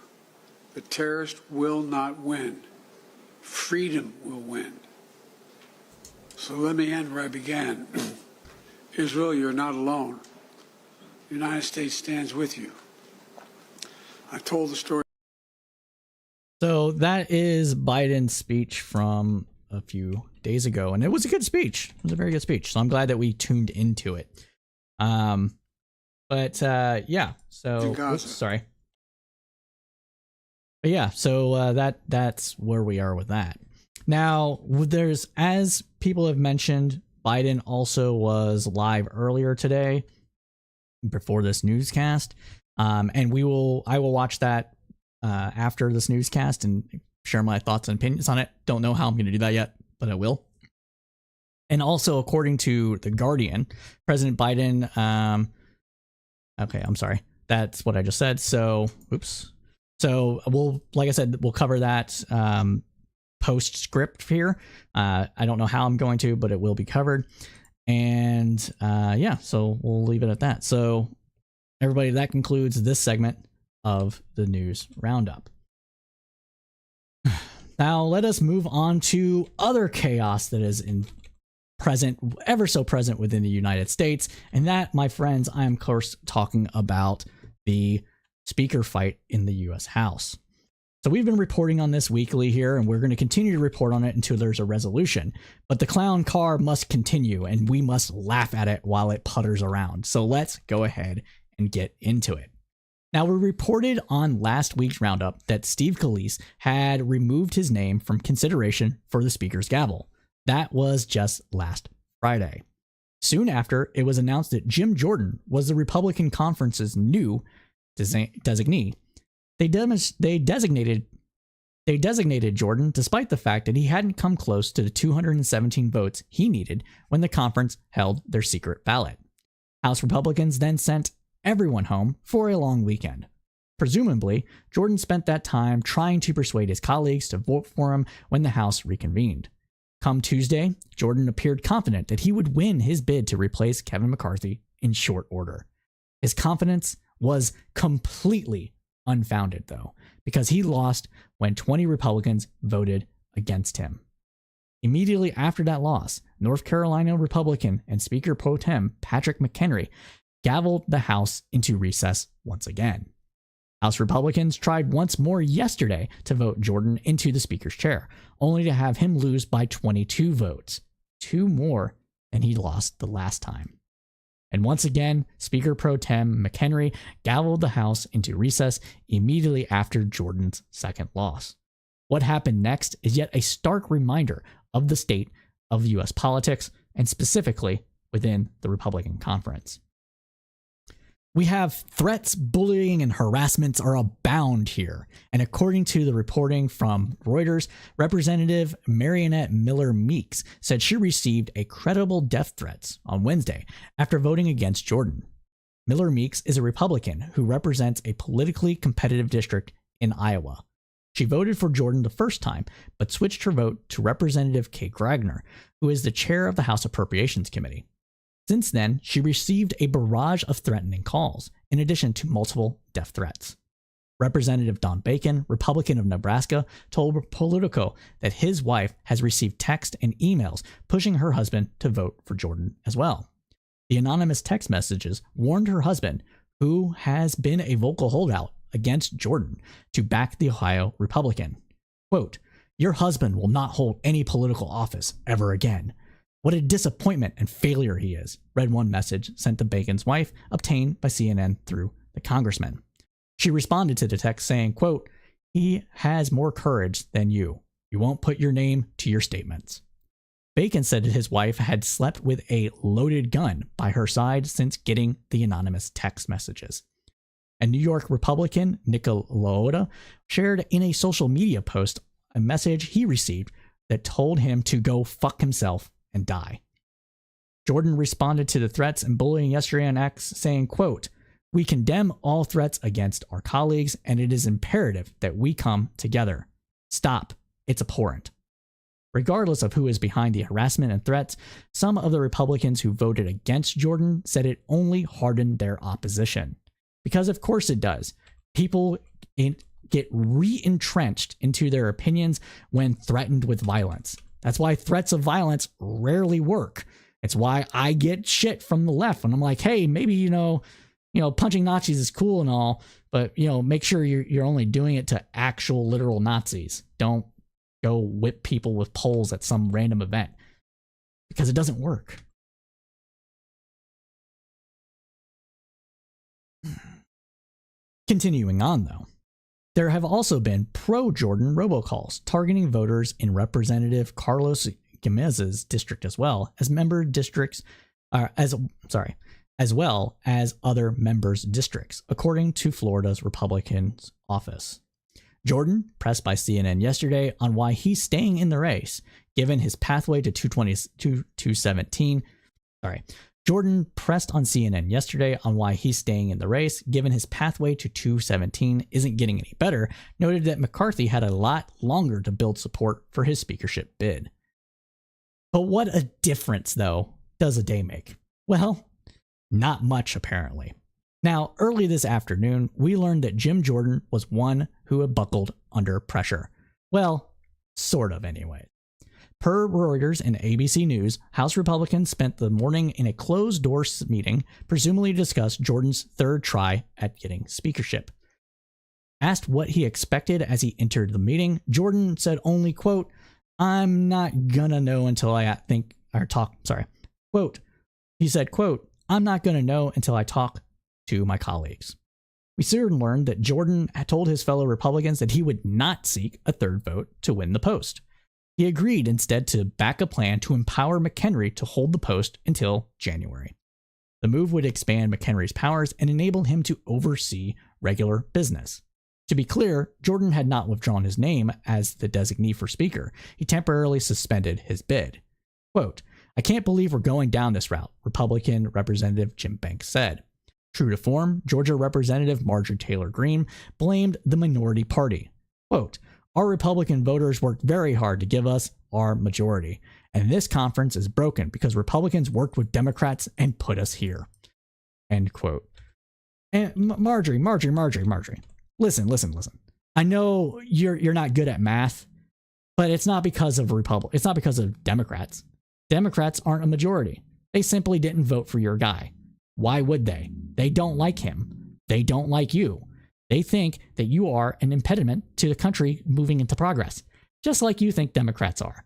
that terrorists will not win. Freedom will win. So let me end where I began. Israel, you're not alone. The United States stands with you. I told the story. So that is Biden's speech from a few days ago, and it was a good speech. It was a very good speech. So I'm glad that we tuned into it. Yeah. So oops, sorry. But yeah, so that's where we are with that. Now, there's, as people have mentioned, Biden also was live earlier today before this newscast. And I will watch that after this newscast and share my thoughts and opinions on it. Don't know how I'm going to do that yet, but I will. And also, according to The Guardian, President Biden, okay, I'm sorry. That's what I just said. So, oops. So like I said, we'll cover that postscript here. I don't know how I'm going to, but it will be covered. And yeah, so we'll leave it at that. So everybody, that concludes this segment of the news roundup. Now let us move on to other chaos that is ever so present within the United States. And that, my friends, I am of course talking about the speaker fight in the U.S. House. So we've been reporting on this weekly here, and we're going to continue to report on it until there's a resolution. But the clown car must continue, and we must laugh at it while it putters around. So let's go ahead and get into it. Now, we reported on last week's roundup that Steve Scalise had removed his name from consideration for the Speaker's gavel. That was just last Friday. Soon after, it was announced that Jim Jordan was the Republican conference's new designee. They They designated Jordan despite the fact that he hadn't come close to the 217 votes he needed when the conference held their secret ballot. House Republicans then sent everyone home for a long weekend. Presumably, Jordan spent that time trying to persuade his colleagues to vote for him when the House reconvened. Come Tuesday, Jordan appeared confident that he would win his bid to replace Kevin McCarthy in short order. His confidence was completely unfounded, though, because he lost when 20 Republicans voted against him. Immediately after that loss, North Carolina Republican and Speaker Pro Tem Patrick McHenry gavelled the House into recess once again. House Republicans tried once more yesterday to vote Jordan into the Speaker's chair, only to have him lose by 22 votes, 2 more than he lost the last time. And once again, Speaker Pro Tem McHenry gavelled the House into recess immediately after Jordan's second loss. What happened next is yet a stark reminder of the state of U.S. politics, and specifically within the Republican conference. We have threats, bullying, and harassments are abound here. And according to the reporting from Reuters, Representative Marionette Miller Meeks said she received a credible death threats on Wednesday after voting against Jordan. Miller Meeks is a Republican who represents a politically competitive district in Iowa. She voted for Jordan the first time, but switched her vote to Representative Kate Gragner, who is the chair of the House Appropriations Committee. Since then, she received a barrage of threatening calls, in addition to multiple death threats. Representative Don Bacon, Republican of Nebraska, told Politico that his wife has received text and emails pushing her husband to vote for Jordan as well. The anonymous text messages warned her husband, who has been a vocal holdout against Jordan, to back the Ohio Republican. Quote, "Your husband will not hold any political office ever again. What a disappointment and failure he is," read one message sent to Bacon's wife, obtained by CNN through the congressman. She responded to the text saying, quote, "He has more courage than you. You won't put your name to your statements." Bacon said that his wife had slept with a loaded gun by her side since getting the anonymous text messages. A New York Republican, Nicolotta, shared in a social media post a message he received that told him to go fuck himself and die. Jordan responded to the threats and bullying yesterday on X, saying, quote, "We condemn all threats against our colleagues, and it is imperative that we come together. Stop. It's abhorrent." Regardless of who is behind the harassment and threats, some of the Republicans who voted against Jordan said it only hardened their opposition. Because of course it does. People get re-entrenched into their opinions when threatened with violence. That's why threats of violence rarely work. It's why I get shit from the left when I'm like, hey, maybe, punching Nazis is cool and all, but, make sure you're only doing it to actual literal Nazis. Don't go whip people with poles at some random event, because it doesn't work. Continuing on, though. There have also been pro-Jordan robocalls targeting voters in Representative Carlos Gomez's district as well as as well as other members' districts, according to Florida's Republicans' office. Jordan pressed by CNN yesterday on why he's staying in the race, given his pathway to 217. Jordan pressed on CNN yesterday on why he's staying in the race, given his pathway to 217 isn't getting any better, noted that McCarthy had a lot longer to build support for his speakership bid. But what a difference, though, does a day make? Well, not much, apparently. Now, early this afternoon, we learned that Jim Jordan was one who had buckled under pressure. Well, sort of anyway. Per Reuters and ABC News, House Republicans spent the morning in a closed-door meeting, presumably to discuss Jordan's third try at getting speakership. Asked what he expected as he entered the meeting, Jordan said only, quote, "I'm not gonna know until I talk." Quote, he said, quote, "I'm not gonna know until I talk to my colleagues." We soon learned that Jordan had told his fellow Republicans that he would not seek a third vote to win the post. He agreed instead to back a plan to empower McHenry to hold the post until January. The move would expand McHenry's powers and enable him to oversee regular business. To be clear, Jordan had not withdrawn his name as the designee for Speaker. He temporarily suspended his bid. Quote, I can't believe we're going down this route, Republican Representative Jim Banks said. True to form, Georgia Representative Marjorie Taylor Greene blamed the minority party. Quote, our Republican voters worked very hard to give us our majority, and this conference is broken because Republicans worked with Democrats and put us here. End quote. And Marjorie. Listen. I know you're not good at math, but it's not because of It's not because of Democrats. Democrats aren't a majority. They simply didn't vote for your guy. Why would they? They don't like him. They don't like you. They think that you are an impediment to the country moving into progress, just like you think Democrats are.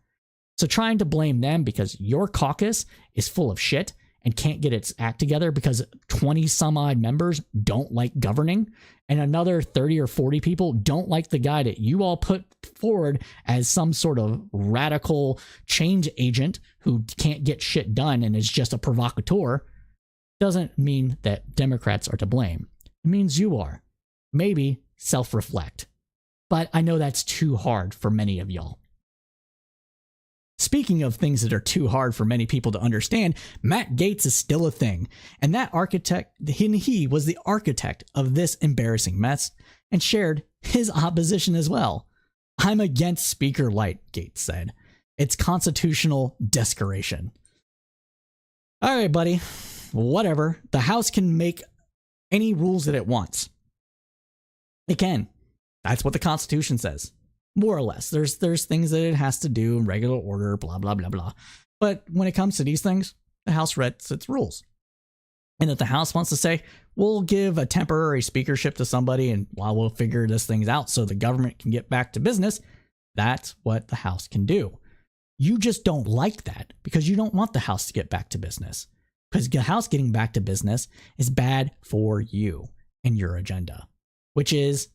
So trying to blame them because your caucus is full of shit and can't get its act together because 20 some odd members don't like governing and another 30 or 40 people don't like the guy that you all put forward as some sort of radical change agent who can't get shit done and is just a provocateur, doesn't mean that Democrats are to blame. It means you are. Maybe self-reflect. But I know that's too hard for many of y'all. Speaking of things that are too hard for many people to understand, Matt Gaetz is still a thing. And that architect, he was the architect of this embarrassing mess and shared his opposition as well. I'm against Speaker Light, Gaetz said. It's constitutional desecration. All right, buddy. Whatever. The House can make any rules that it wants. It can. That's what the Constitution says. More or less. There's things that it has to do in regular order, blah, blah, blah, blah. But when it comes to these things, the House writes its rules. And if the House wants to say, we'll give a temporary speakership to somebody and while we'll figure this things out so the government can get back to business, that's what the House can do. You just don't like that because you don't want the House to get back to business. Because the House getting back to business is bad for you and your agenda. Which is,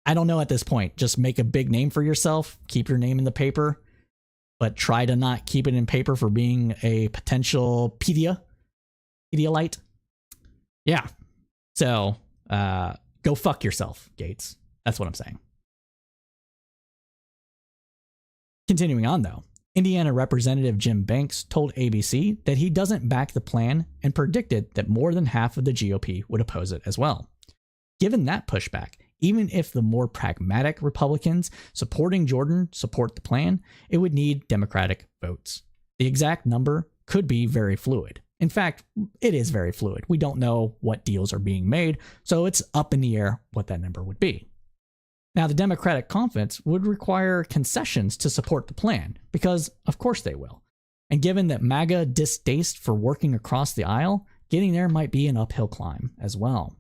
I don't know at this point, just make a big name for yourself, keep your name in the paper, but try to not keep it in paper for being a potential Pedialyte. Yeah. So, go fuck yourself, Gaetz. That's what I'm saying. Continuing on, though, Indiana Representative Jim Banks told ABC that he doesn't back the plan and predicted that more than half of the GOP would oppose it as well. Given that pushback, even if the more pragmatic Republicans supporting Jordan support the plan, it would need Democratic votes. The exact number could be very fluid. In fact, it is very fluid. We don't know what deals are being made, so it's up in the air what that number would be. Now, the Democratic conference would require concessions to support the plan, because of course they will. And given that MAGA distaste for working across the aisle, getting there might be an uphill climb as well.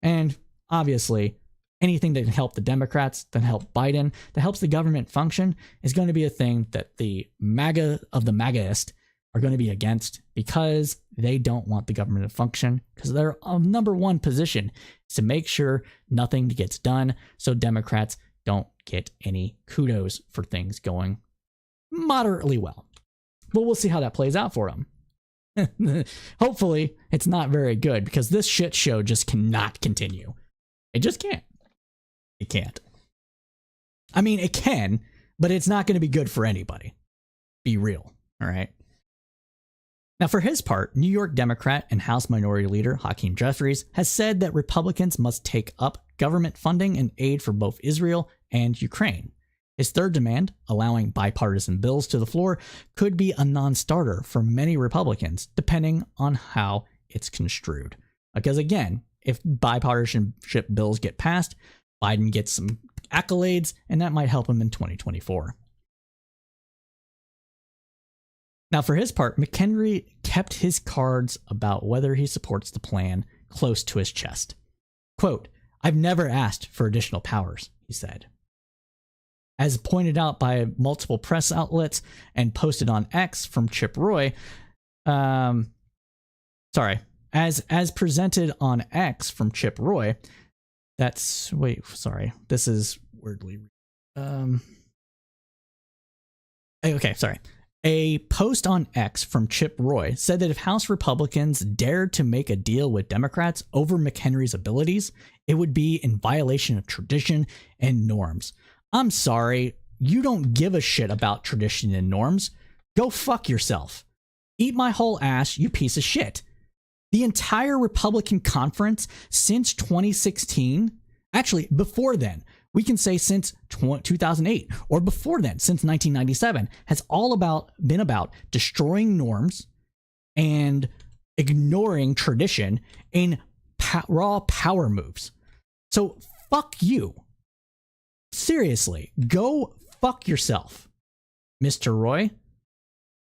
And obviously, anything that can help the Democrats, that help Biden, that helps the government function is going to be a thing that the MAGA of the MAGAist are going to be against because they don't want the government to function because their number one position is to make sure nothing gets done so Democrats don't get any kudos for things going moderately well. But we'll see how that plays out for them. Hopefully, it's not very good because this shit show just cannot continue. It just can't. It can't. I mean, it can, but it's not going to be good for anybody. Be real, all right? Now, for his part, New York Democrat and House Minority Leader Hakeem Jeffries has said that Republicans must take up government funding and aid for both Israel and Ukraine. His third demand, allowing bipartisan bills to the floor, could be a non-starter for many Republicans, depending on how it's construed. Because again, if bipartisanship bills get passed, Biden gets some accolades, and that might help him in 2024. Now, for his part, McHenry kept his cards about whether he supports the plan close to his chest. Quote, I've never asked for additional powers, he said. As pointed out by multiple press outlets and posted on X from Chip Roy, as presented on X from Chip Roy, this is weirdly, A post on X from Chip Roy said that if House Republicans dared to make a deal with Democrats over McHenry's abilities, it would be in violation of tradition and norms. I'm sorry, you don't give a shit about tradition and norms. Go fuck yourself. Eat my whole ass, you piece of shit. The entire Republican conference since 2016, actually before then, we can say since 2008 or before then, since 1997, has all been about destroying norms and ignoring tradition in raw power moves. So fuck you. Seriously, go fuck yourself, Mr. Roy.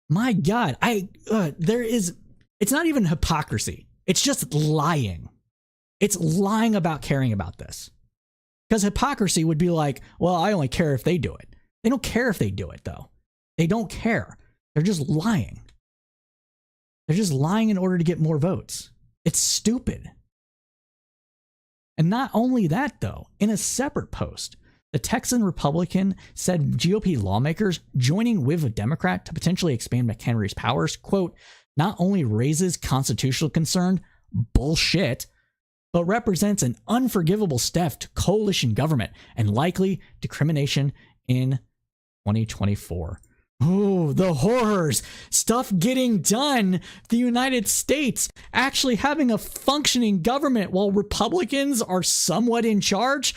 My God, it's not even hypocrisy. It's just lying. It's lying about caring about this. Because hypocrisy would be like, well, I only care if they do it. They don't care if they do it, though. They don't care. They're just lying. They're just lying in order to get more votes. It's stupid. And not only that, though, in a separate post, the Texan Republican said GOP lawmakers joining with a Democrat to potentially expand McHenry's powers, quote, not only raises constitutional concern, bullshit, but represents an unforgivable step to coalition government and likely discrimination in 2024. Oh, the horrors. Stuff getting done. The United States actually having a functioning government while Republicans are somewhat in charge.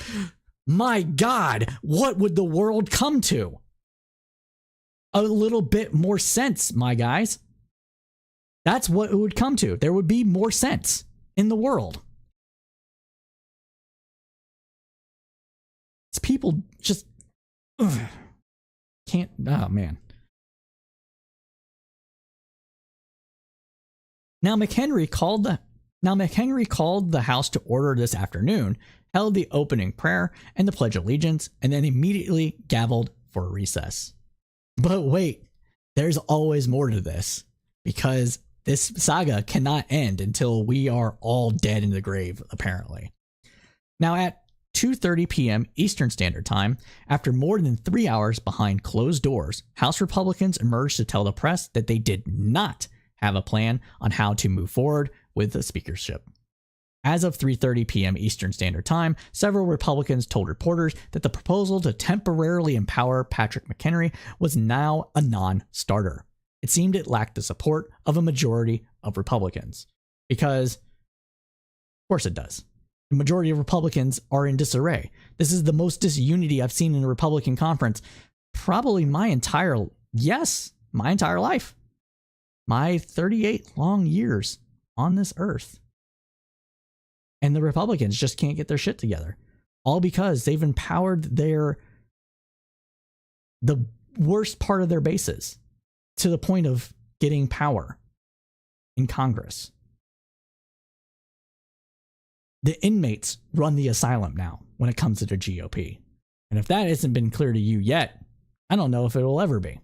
My God, what would the world come to? A little bit more sense, my guys. That's what it would come to. There would be more sense in the world. It's people just can't. Oh, man. Now McHenry called the House to order this afternoon, held the opening prayer and the Pledge of Allegiance, and then immediately gavelled for a recess. But wait, there's always more to this, because this saga cannot end until we are all dead in the grave, apparently. Now at 2:30 p.m. Eastern Standard Time, after more than 3 hours behind closed doors, House Republicans emerged to tell the press that they did not have a plan on how to move forward with the speakership. As of 3:30 p.m. Eastern Standard Time, several Republicans told reporters that the proposal to temporarily empower Patrick McHenry was now a non-starter. It seemed it lacked the support of a majority of Republicans. Because, of course it does. The majority of Republicans are in disarray. This is the most disunity I've seen in a Republican conference probably my entire life. My 38 long years on this earth. And the Republicans just can't get their shit together. All because they've empowered the worst part of their bases to the point of getting power in Congress. The inmates run the asylum now when it comes to the GOP. And if that hasn't been clear to you yet, I don't know if it will ever be.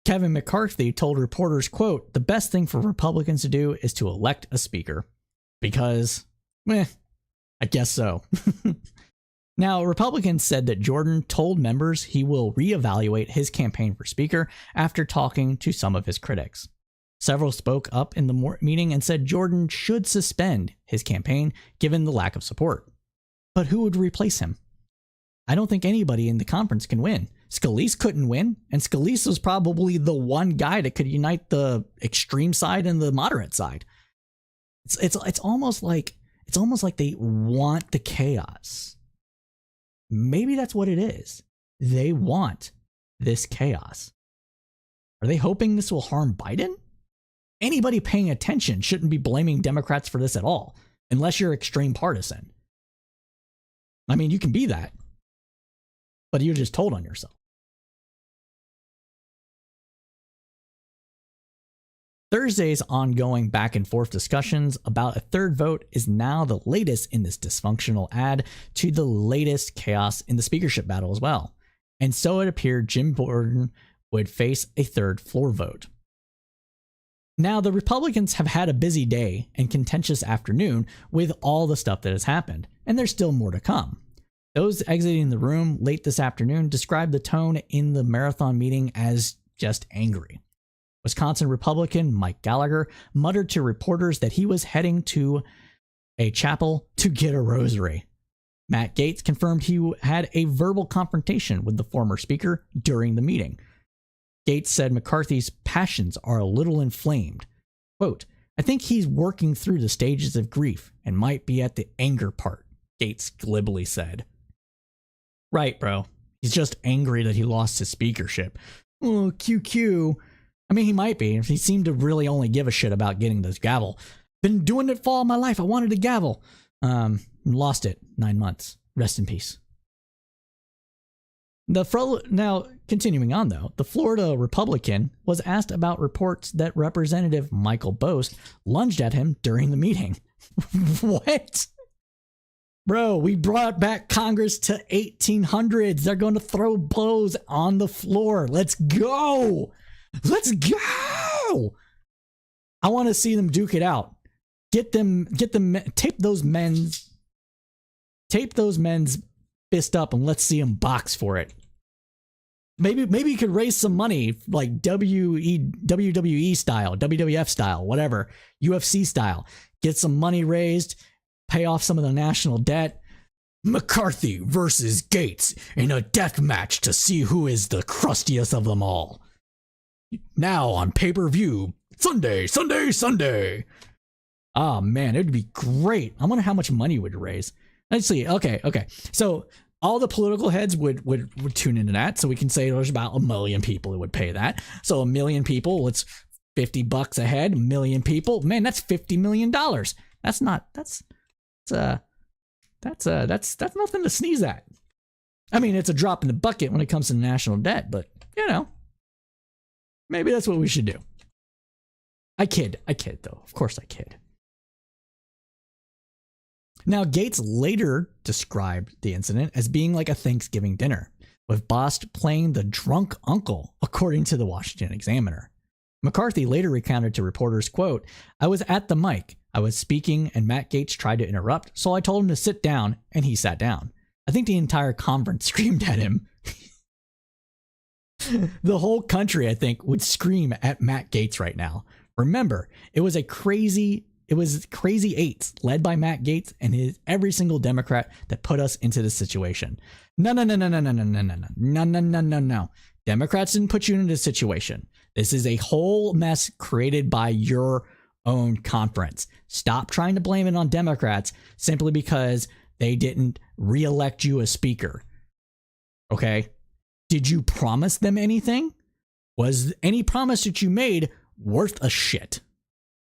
Kevin McCarthy told reporters, quote, the best thing for Republicans to do is to elect a speaker. Because, I guess so. Now, Republicans said that Jordan told members he will reevaluate his campaign for speaker after talking to some of his critics. Several spoke up in the meeting and said Jordan should suspend his campaign given the lack of support. But who would replace him? I don't think anybody in the conference can win. Scalise couldn't win, and Scalise was probably the one guy that could unite the extreme side and the moderate side. It's almost like they want the chaos. Maybe that's what it is. They want this chaos. Are they hoping this will harm Biden? Anybody paying attention shouldn't be blaming Democrats for this at all, unless you're extreme partisan. I mean, you can be that, but you just told on yourself. Thursday's ongoing back and forth discussions about a third vote is now the latest in this dysfunctional add to the latest chaos in the speakership battle as well. And so it appeared Jim Jordan would face a third floor vote. Now, the Republicans have had a busy day and contentious afternoon with all the stuff that has happened, and there's still more to come. Those exiting the room late this afternoon described the tone in the marathon meeting as just angry. Wisconsin Republican Mike Gallagher muttered to reporters that he was heading to a chapel to get a rosary. Matt Gaetz confirmed he had a verbal confrontation with the former speaker during the meeting. Gaetz said McCarthy's passions are a little inflamed. Quote, I think he's working through the stages of grief and might be at the anger part, Gaetz glibly said. Right, bro. He's just angry that he lost his speakership. Oh, QQ. I mean, he might be. He seemed to really only give a shit about getting this gavel. Been doing it for all my life. I wanted a gavel. Lost it. 9 months. Rest in peace. Now, continuing on though, the Florida Republican was asked about reports that Representative Michael Bost lunged at him during the meeting. What? Bro, we brought back Congress to 1800s. They're going to throw blows on the floor. Let's go. Let's go. I want to see them duke it out. Tape those men's fist up and let's see them box for it. Maybe you could raise some money like WWE style, WWF style, whatever, UFC style. Get some money raised, pay off some of the national debt. McCarthy versus Gaetz in a death match to see who is the crustiest of them all. Now on pay-per-view, Sunday. Oh man, it would be great. I wonder how much money it would raise. Let's see. Okay. So all the political heads would tune into that. So we can say there's about 1 million people who would pay that. So 1 million people, it's $50 a head. 1 million people, man, that's $50 million. That's nothing to sneeze at. I mean, it's a drop in the bucket when it comes to national debt, but maybe that's what we should do. I kid though. Of course I kid. Now, Gaetz later described the incident as being like a Thanksgiving dinner, with Bost playing the drunk uncle, according to the Washington Examiner. McCarthy later recounted to reporters, quote, I was at the mic. I was speaking and Matt Gaetz tried to interrupt, so I told him to sit down, and he sat down. I think the entire conference screamed at him. The whole country, I think, would scream at Matt Gaetz right now. Remember, it was crazy eights led by Matt Gaetz and every single Democrat that put us into this situation. No. Democrats didn't put you into this situation. This is a whole mess created by your own conference. Stop trying to blame it on Democrats simply because they didn't reelect you as speaker. Okay? Did you promise them anything? Was any promise that you made worth a shit?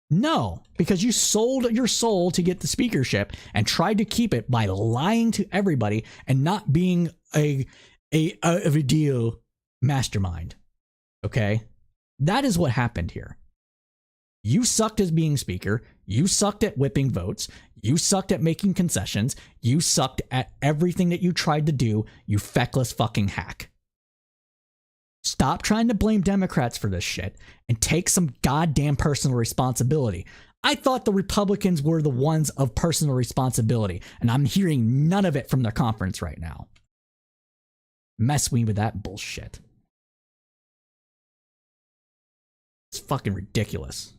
No, because you sold your soul to get the speakership and tried to keep it by lying to everybody and not being a deal mastermind. Okay? That is what happened here. You sucked as being speaker. You sucked at whipping votes. You sucked at making concessions. You sucked at everything that you tried to do, you feckless fucking hack. Stop trying to blame Democrats for this shit and take some goddamn personal responsibility. I thought the Republicans were the ones of personal responsibility, and I'm hearing none of it from their conference right now. Mess me with that bullshit. It's fucking ridiculous.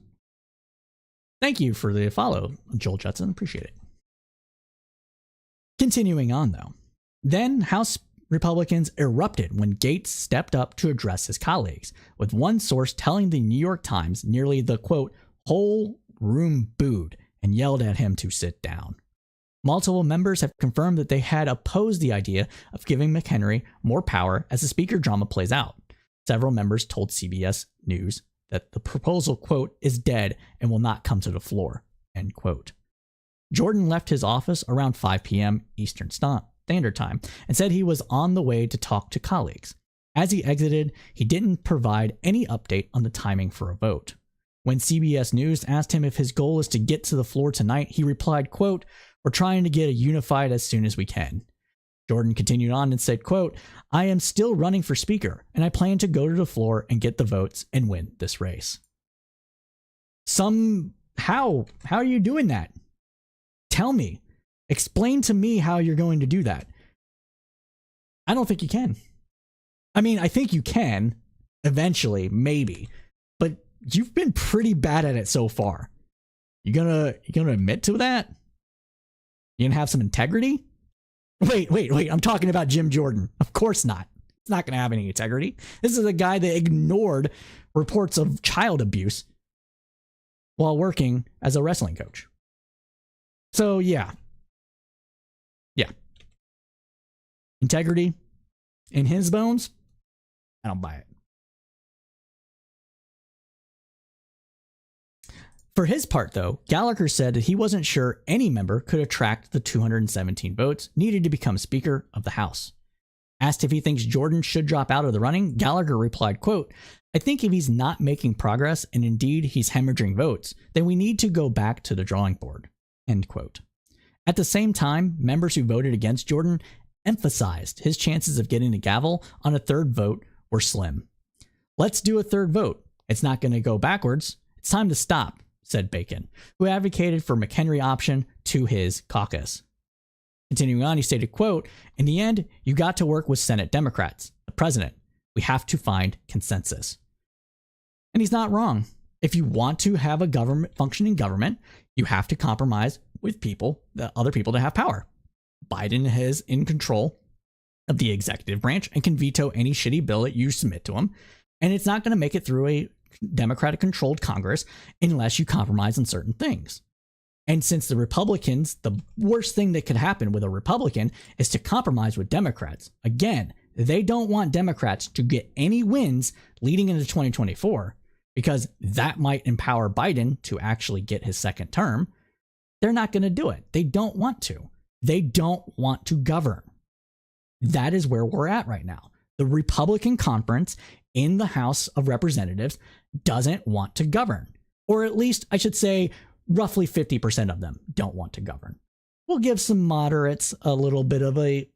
Thank you for the follow, Joel Judson. Appreciate it. Continuing on, though. Then House Republicans erupted when Gaetz stepped up to address his colleagues, with one source telling the New York Times nearly the, quote, whole room booed and yelled at him to sit down. Multiple members have confirmed that they had opposed the idea of giving McHenry more power as the speaker drama plays out. Several members told CBS News that the proposal, quote, is dead and will not come to the floor, end quote. Jordan left his office around 5 p.m. Eastern Standard Time and said he was on the way to talk to colleagues. As he exited, he didn't provide any update on the timing for a vote. When CBS News asked him if his goal is to get to the floor tonight, he replied, quote, we're trying to get it unified as soon as we can. Jordan continued on and said, quote, I am still running for speaker, and I plan to go to the floor and get the votes and win this race. How are you doing that? Tell me. Explain to me how you're going to do that. I don't think you can. I mean, I think you can eventually, maybe, but you've been pretty bad at it so far. You gonna admit to that? You gonna have some integrity? Wait. I'm talking about Jim Jordan. Of course not. It's not gonna have any integrity. This is a guy that ignored reports of child abuse while working as a wrestling coach. So yeah. Integrity in his bones, I don't buy it. For his part, though, Gallagher said that he wasn't sure any member could attract the 217 votes needed to become Speaker of the House. Asked if he thinks Jordan should drop out of the running, Gallagher replied, quote, I think if he's not making progress and indeed he's hemorrhaging votes, then we need to go back to the drawing board, end quote. At the same time, members who voted against Jordan emphasized his chances of getting the gavel on a third vote were slim. Let's do a third vote. It's not going to go backwards. It's time to stop, said Bacon, who advocated for McHenry option to his caucus. Continuing on, he stated, quote, in the end, you got to work with Senate Democrats, the president. We have to find consensus. And he's not wrong. If you want to have a functioning government, you have to compromise with other people that have power. Biden is in control of the executive branch and can veto any shitty bill that you submit to him. And it's not going to make it through a Democratic controlled Congress unless you compromise on certain things. And since the Republicans, the worst thing that could happen with a Republican is to compromise with Democrats. Again, they don't want Democrats to get any wins leading into 2024 because that might empower Biden to actually get his second term. They're not going to do it. They don't want to. They don't want to govern. That is where we're at right now. The Republican conference in the House of Representatives doesn't want to govern. Or at least, I should say, roughly 50% of them don't want to govern. We'll give some moderates a little bit of a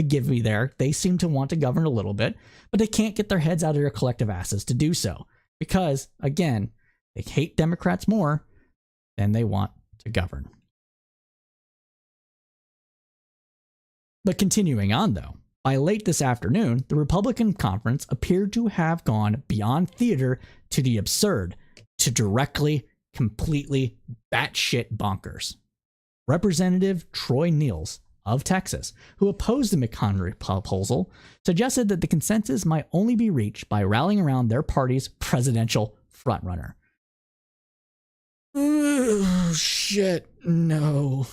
give me there. They seem to want to govern a little bit, but they can't get their heads out of their collective asses to do so. Because, again, they hate Democrats more than they want to govern. But continuing on, though, by late this afternoon, the Republican conference appeared to have gone beyond theater to the absurd, to directly, completely batshit bonkers. Representative Troy Niels of Texas, who opposed the McHenry proposal, suggested that the consensus might only be reached by rallying around their party's presidential frontrunner. Oh, shit, no.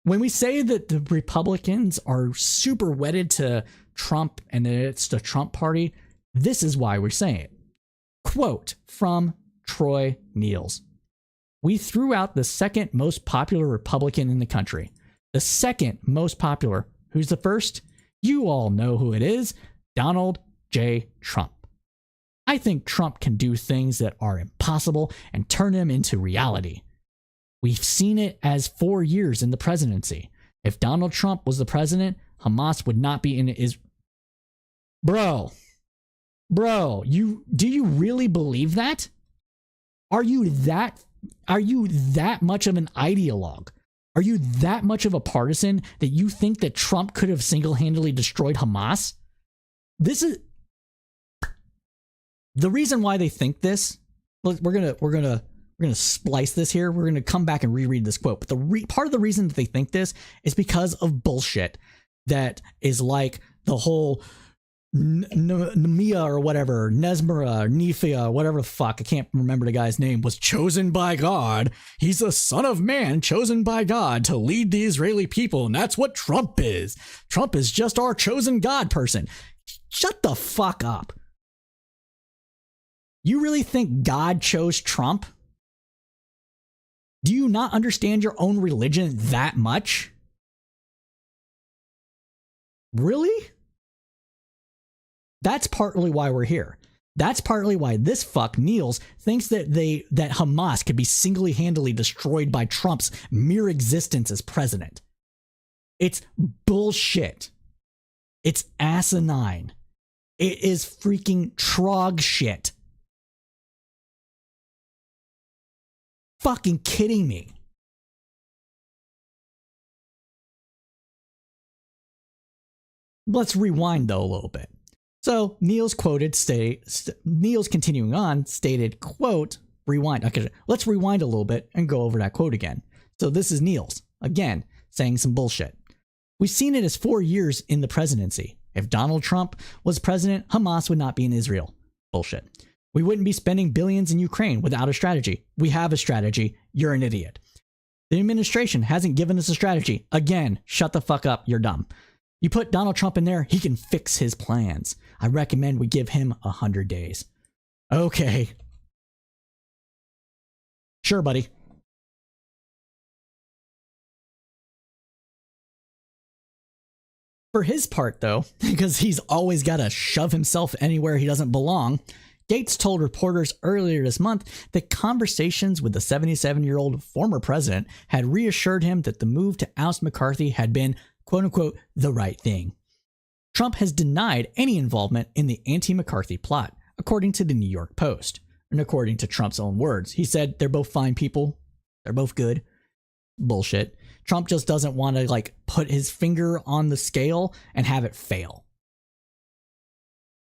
When we say that the Republicans are super wedded to Trump and that it's the Trump party, this is why we're saying it. Quote from Troy Niels. We threw out the second most popular Republican in the country. The second most popular. Who's the first? You all know who it is. Donald J. Trump. I think Trump can do things that are impossible and turn them into reality. We've seen it as 4 years in the presidency. If Donald Trump was the president, Hamas would not be in Israel. Bro, do you really believe that? Are you that much of an ideologue? Are you that much of a partisan that you think that Trump could have single-handedly destroyed Hamas? This is the reason why they think this. Look, we're gonna splice this here. We're gonna come back and reread this quote. But part of the reason that they think this is because of bullshit that is like the whole Nemia or whatever, Nesmera, Nephia, whatever the fuck, I can't remember the guy's name, was chosen by God. He's the son of man chosen by God to lead the Israeli people, and that's what Trump is. Trump is just our chosen God person. Shut the fuck up. You really think God chose Trump? Do you not understand your own religion that much? Really? That's partly why we're here. That's partly why this fuck Niels thinks that Hamas could be single-handedly destroyed by Trump's mere existence as president. It's bullshit. It's asinine. It is freaking trog shit. Fucking kidding me. Let's rewind though a little bit. So Niels Niels continuing on stated, quote, rewind. Okay, let's rewind a little bit and go over that quote again. So this is Niels, again, saying some bullshit. We've seen it as 4 years in the presidency. If Donald Trump was president, Hamas would not be in Israel. Bullshit. We wouldn't be spending billions in Ukraine without a strategy. We have a strategy. You're an idiot. The administration hasn't given us a strategy. Again, shut the fuck up. You're dumb. You put Donald Trump in there, he can fix his plans. I recommend we give him 100 days. Okay. Sure, buddy. For his part, though, because he's always got to shove himself anywhere he doesn't belong, Gates told reporters earlier this month that conversations with the 77-year-old former president had reassured him that the move to oust McCarthy had been, quote-unquote, the right thing. Trump has denied any involvement in the anti-McCarthy plot, according to the New York Post. And according to Trump's own words, he said they're both fine people. They're both good. Bullshit. Trump just doesn't want to, put his finger on the scale and have it fail.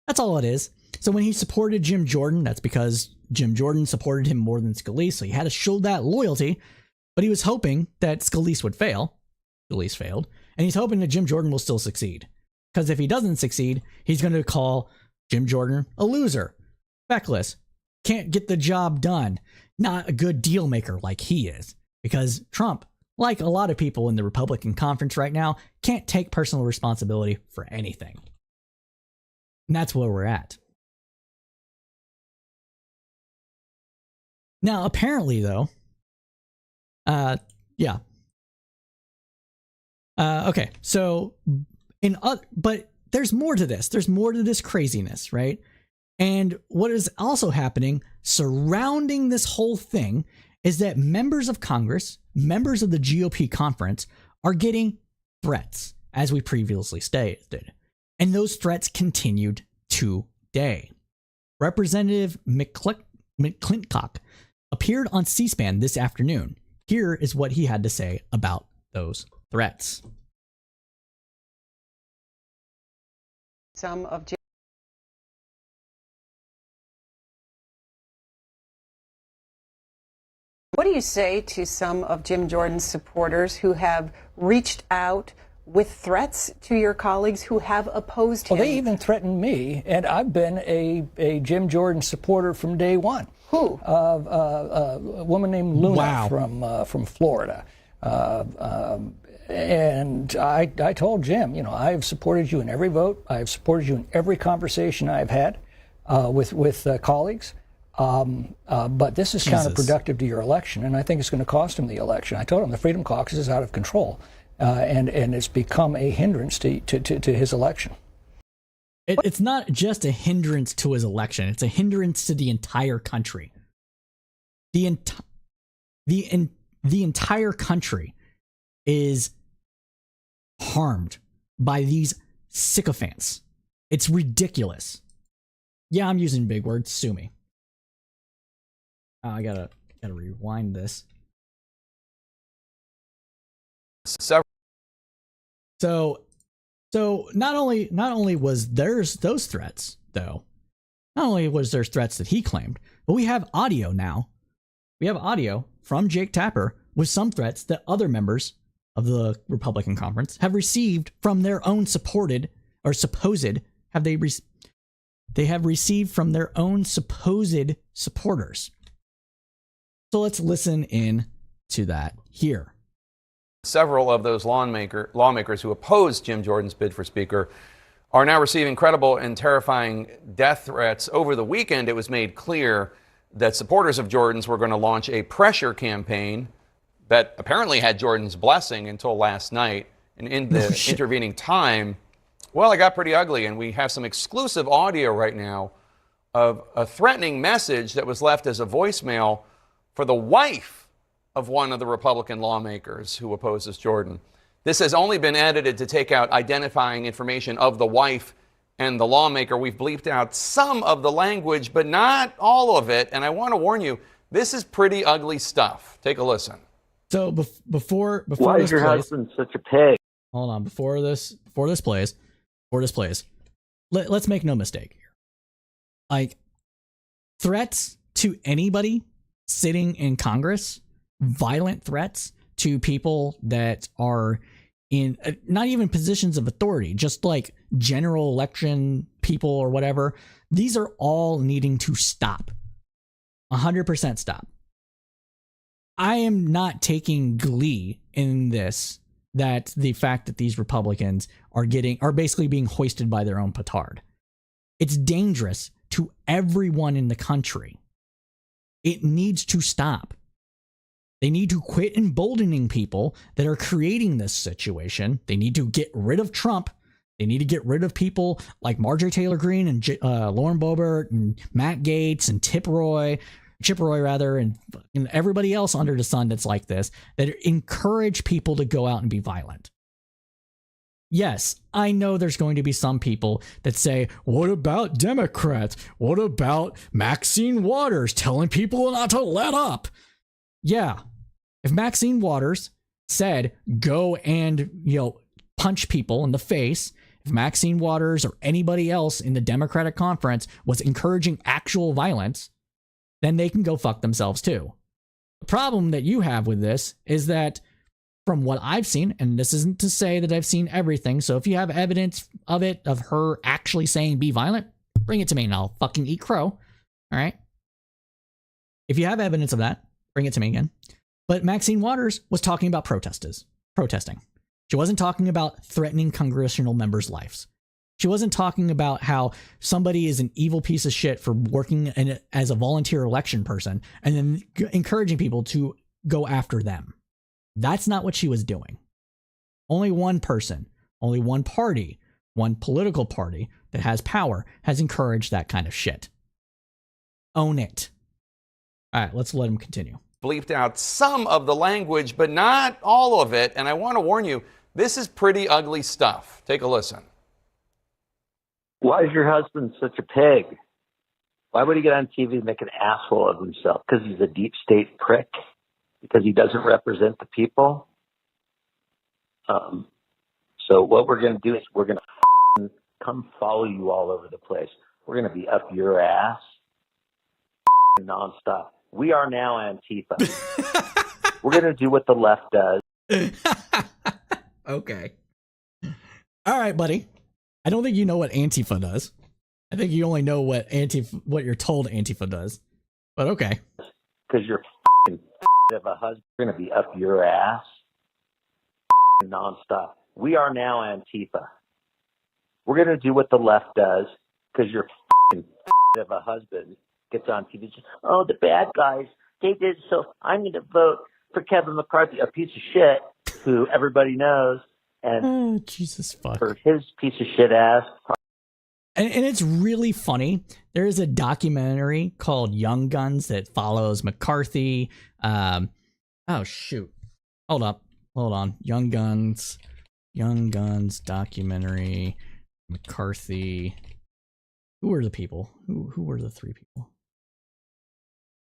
That's all it is. So when he supported Jim Jordan, that's because Jim Jordan supported him more than Scalise, so he had to show that loyalty. But he was hoping that Scalise would fail. Scalise failed. And he's hoping that Jim Jordan will still succeed. Because if he doesn't succeed, he's going to call Jim Jordan a loser. Feckless. Can't get the job done. Not a good deal maker like he is. Because Trump, like a lot of people in the Republican conference right now, can't take personal responsibility for anything. And that's where we're at. Now, apparently, though, okay, so but there's more to this. There's more to this craziness, right? And what is also happening surrounding this whole thing is that members of Congress, members of the GOP conference, are getting threats, as we previously stated. And those threats continued today. Representative McClintock appeared on C-SPAN this afternoon. Here is what he had to say about those threats. What do you say to some of Jim Jordan's supporters who have reached out with threats to your colleagues who have opposed him? Well, they even threatened me, and I've been a Jim Jordan supporter from day one. Who? A woman named Luna from Florida. And I told Jim, I have supported you in every vote. I have supported you in every conversation I've had with colleagues. But this is counterproductive to your election, and I think it's going to cost him the election. I told him the Freedom Caucus is out of control, and it's become a hindrance to his election. It's not just a hindrance to his election. It's a hindrance to the entire country. The entire country is harmed by these sycophants. It's ridiculous. Yeah, I'm using big words. Sue me. I gotta rewind this. So not only was there's those threats, though, not only was there threats that he claimed, but we have audio now. We have audio from Jake Tapper with some threats that other members of the Republican conference have received from their own supported or supposed they have received from their own supposed supporters. So let's listen in to that here. Several of those lawmakers who opposed Jim Jordan's bid for Speaker are now receiving credible and terrifying death threats. Over the weekend, it was made clear that supporters of Jordan's were going to launch a pressure campaign that apparently had Jordan's blessing until last night. And in the intervening time, well, it got pretty ugly. And we have some exclusive audio right now of a threatening message that was left as a voicemail for the wife of one of the Republican lawmakers who opposes Jordan. This has only been edited to take out identifying information of the wife and the lawmaker. We've bleeped out some of the language, but not all of it. And I want to warn you, this is pretty ugly stuff. Take a listen. So before why is your husband such a pig? Hold on, before this plays, or displays. Let's make no mistake here. Like, threats to anybody sitting in Congress, violent threats to people that are in not even positions of authority, just like general election people or whatever, these are all needing to stop. 100% stop. I am not taking glee in this, that the fact that these Republicans are basically being hoisted by their own petard. It's dangerous to everyone in the country. It needs to stop. They need to quit emboldening people that are creating this situation. They need to get rid of Trump. They need to get rid of people like Marjorie Taylor Greene and Lauren Boebert and Matt Gaetz and Chip Roy, and everybody else under the sun that's like this, that encourage people to go out and be violent. Yes, I know there's going to be some people that say, what about Democrats? What about Maxine Waters telling people not to let up? Yeah, if Maxine Waters said, go and, punch people in the face, if Maxine Waters or anybody else in the Democratic conference was encouraging actual violence, then they can go fuck themselves too. The problem that you have with this is that, from what I've seen, and this isn't to say that I've seen everything, so if you have evidence of it, of her actually saying be violent, bring it to me and I'll fucking eat crow. All right? If you have evidence of that, bring it to me again. But Maxine Waters was talking about protesting. She wasn't talking about threatening congressional members' lives. She wasn't talking about how somebody is an evil piece of shit for working as a volunteer election person and then encouraging people to go after them. That's not what she was doing. Only one person, only one party, one political party that has power has encouraged that kind of shit. Own it. All right, let's let him continue. Bleeped out some of the language, but not all of it. And I want to warn you, this is pretty ugly stuff. Take a listen. Why is your husband such a pig? Why would he get on TV and make an asshole of himself? Because he's a deep state prick? Because he doesn't represent the people? So what we're going to do is we're going to come follow you all over the place. We're going to be up your ass nonstop. We are now Antifa. We're going to do what the left does. Okay. All right, buddy. I don't think you know what Antifa does. I think you only know what you're told Antifa does. But okay. Because you're of a husband, we're going to be up your ass nonstop. We are now Antifa. We're going to do what the left does, because you're of a husband gets on TV. Oh, the bad guys, they did so. I'm going to vote for Kevin McCarthy, a piece of shit who everybody knows, and Jesus fuck, for his piece of shit ass. And it's really funny. There is a documentary called Young Guns that follows McCarthy. Oh shoot, hold on. Young Guns documentary. McCarthy. Who were the people? Who were the three people?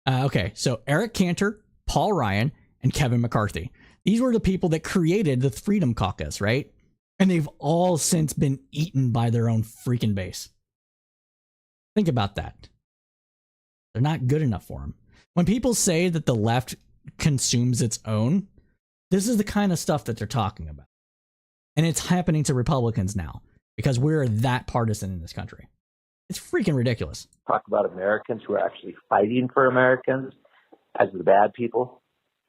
Okay, so Eric Cantor, Paul Ryan, and Kevin McCarthy. These were the people that created the Freedom Caucus, right? And they've all since been eaten by their own freaking base. Think about that. They're not good enough for them. When people say that the left consumes its own, this is the kind of stuff that they're talking about. And it's happening to Republicans now because we're that partisan in this country. It's freaking ridiculous. Talk about Americans who are actually fighting for Americans as the bad people.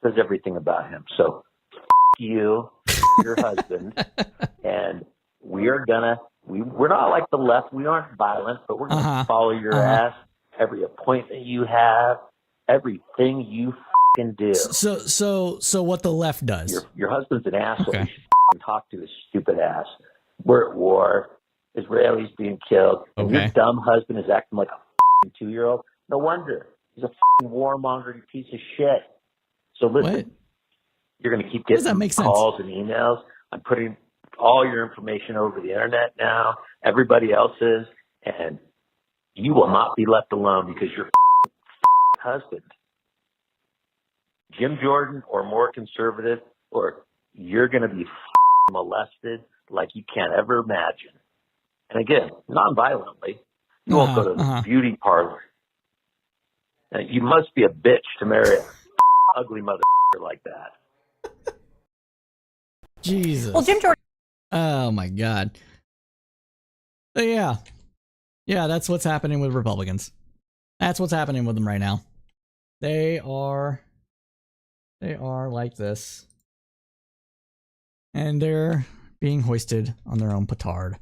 Says everything about him. So you, your husband, and we're not like the left. We aren't violent, but we're gonna follow your ass, every appointment you have, everything you fucking do. So what the left does? Your husband's an asshole. Okay. You should talk to his stupid ass. We're at war. Israelis being killed. And your dumb husband is acting like a 2-year-old. No wonder. He's a warmonger, piece of shit. So listen, what? You're going to keep getting calls and emails. I'm putting all your information over the internet now. Everybody else is. And you will not be left alone because your husband, Jim Jordan, or more conservative, or you're going to be molested like you can't ever imagine. And again, non-violently. You won't go to the beauty parlor. Now, you must be a bitch to marry an ugly motherfucker like that. Jesus. Well, Jim Jordan. Oh my God. So yeah. Yeah, that's what's happening with Republicans. That's what's happening with them right now. They are like this. And they're being hoisted on their own petard.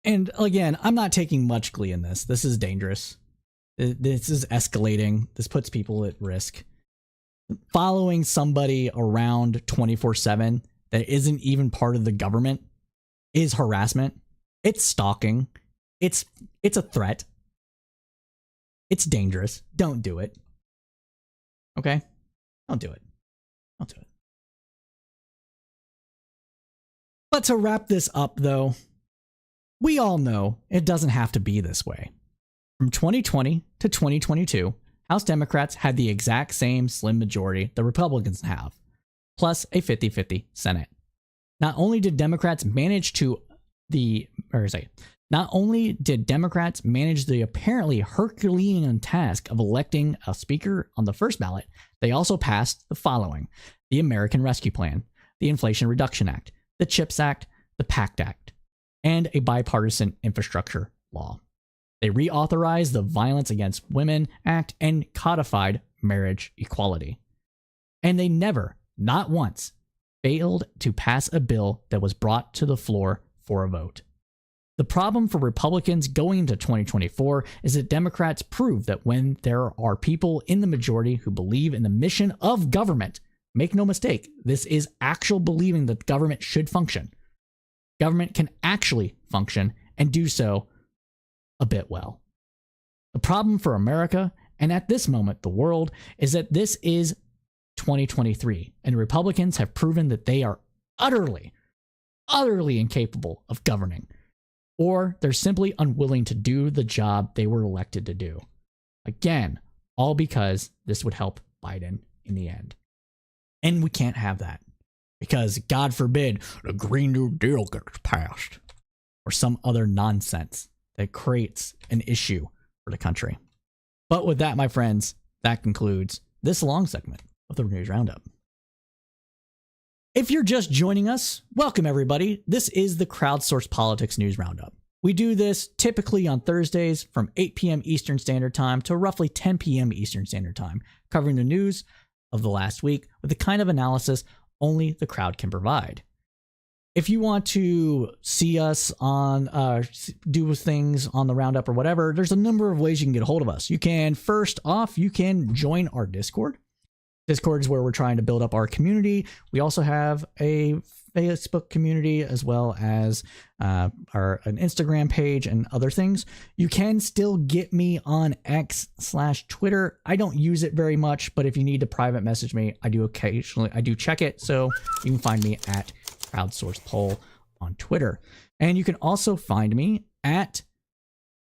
And again, I'm not taking much glee in this. This is dangerous. This is escalating. This puts people at risk. Following somebody around 24/7 that isn't even part of the government is harassment. It's stalking. It's a threat. It's dangerous. Don't do it. Okay? Don't do it. Don't do it. But to wrap this up, though, we all know it doesn't have to be this way. From 2020 to 2022, House Democrats had the exact same slim majority the Republicans have, plus a 50-50 Senate. Not only did Democrats manage the apparently Herculean task of electing a speaker on the first ballot, they also passed the following: the American Rescue Plan, the Inflation Reduction Act, the CHIPS Act, the PACT Act, and a bipartisan infrastructure law. They reauthorized the Violence Against Women Act and codified marriage equality. And they never, not once, failed to pass a bill that was brought to the floor for a vote. The problem for Republicans going into 2024 is that Democrats prove that when there are people in the majority who believe in the mission of government, make no mistake, this is actual believing that government should function. Government can actually function and do so a bit well. The problem for America, and at this moment the world, is that this is 2023, and Republicans have proven that they are utterly incapable of governing, or they're simply unwilling to do the job they were elected to do. Again, all because this would help Biden in the end. And we can't have that, because God forbid the Green New Deal gets passed, or some other nonsense that creates an issue for the country. But with that, my friends, that concludes this long segment of the News Roundup. If you're just joining us, welcome everybody. This is the Crowdsourced Politics News Roundup. We do this typically on Thursdays from 8 p.m. Eastern Standard Time to roughly 10 p.m. Eastern Standard Time, covering the news of the last week with the kind of analysis only the crowd can provide. If you want to see us on do things on the Roundup or whatever, there's a number of ways you can get a hold of us. You can, first off, you can join our Discord. Discord is where we're trying to build up our community. We also have a Facebook community as well as an Instagram page and other things. You can still get me on X/Twitter. I don't use it very much, but if you need to private message me, I do check it. So you can find me at Crowdsourced Poll on Twitter. And you can also find me at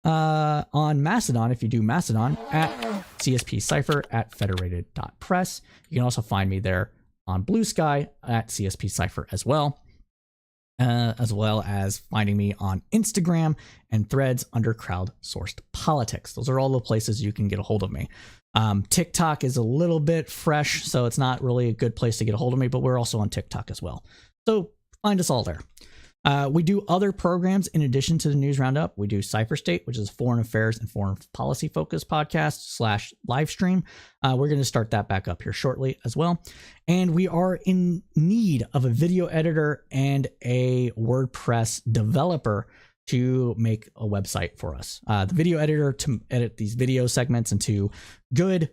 on Mastodon, if you do Mastodon, at CSP Cypher at federated.press. You can also find me there on Blue Sky at CSP Cypher as well as finding me on Instagram and Threads under Crowdsourced Politics. Those are all the places you can get a hold of me. TikTok is a little bit fresh, so it's not really a good place to get a hold of me, but we're also on TikTok as well. So find us all there. We do other programs in addition to the News Roundup. We do Cypher State, which is a foreign affairs and foreign policy focused podcast / live stream. We're going to start that back up here shortly as well. And we are in need of a video editor and a WordPress developer to make a website for us. The video editor to edit these video segments into good,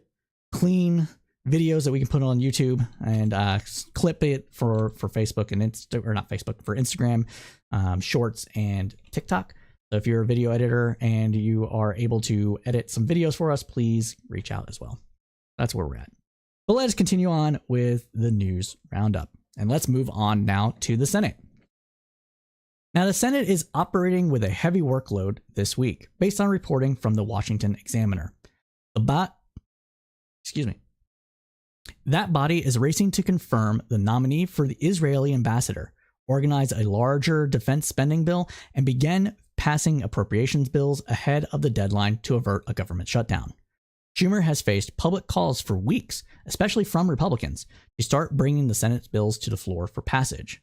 clean videos that we can put on YouTube and clip it for Facebook and for Instagram, Shorts and TikTok. So if you're a video editor and you are able to edit some videos for us, please reach out as well. That's where we're at. But let's continue on with the News Roundup. And let's move on now to the Senate. Now, the Senate is operating with a heavy workload this week, based on reporting from the Washington Examiner. That body is racing to confirm the nominee for the Israeli ambassador, organize a larger defense spending bill, and begin passing appropriations bills ahead of the deadline to avert a government shutdown. Schumer has faced public calls for weeks, especially from Republicans, to start bringing the Senate's bills to the floor for passage.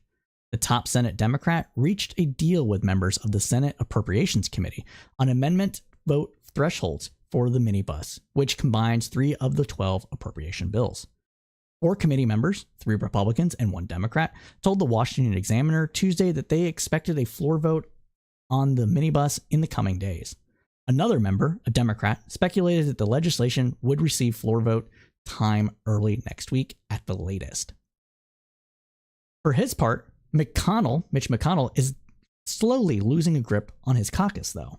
The top Senate Democrat reached a deal with members of the Senate Appropriations Committee on amendment vote thresholds for the minibus, which combines 3 of the 12 appropriation bills. 4 committee members, 3 Republicans and 1 Democrat, told the Washington Examiner Tuesday that they expected a floor vote on the minibus in the coming days. Another member, a Democrat, speculated that the legislation would receive floor vote time early next week at the latest. For his part, Mitch McConnell is slowly losing a grip on his caucus, though.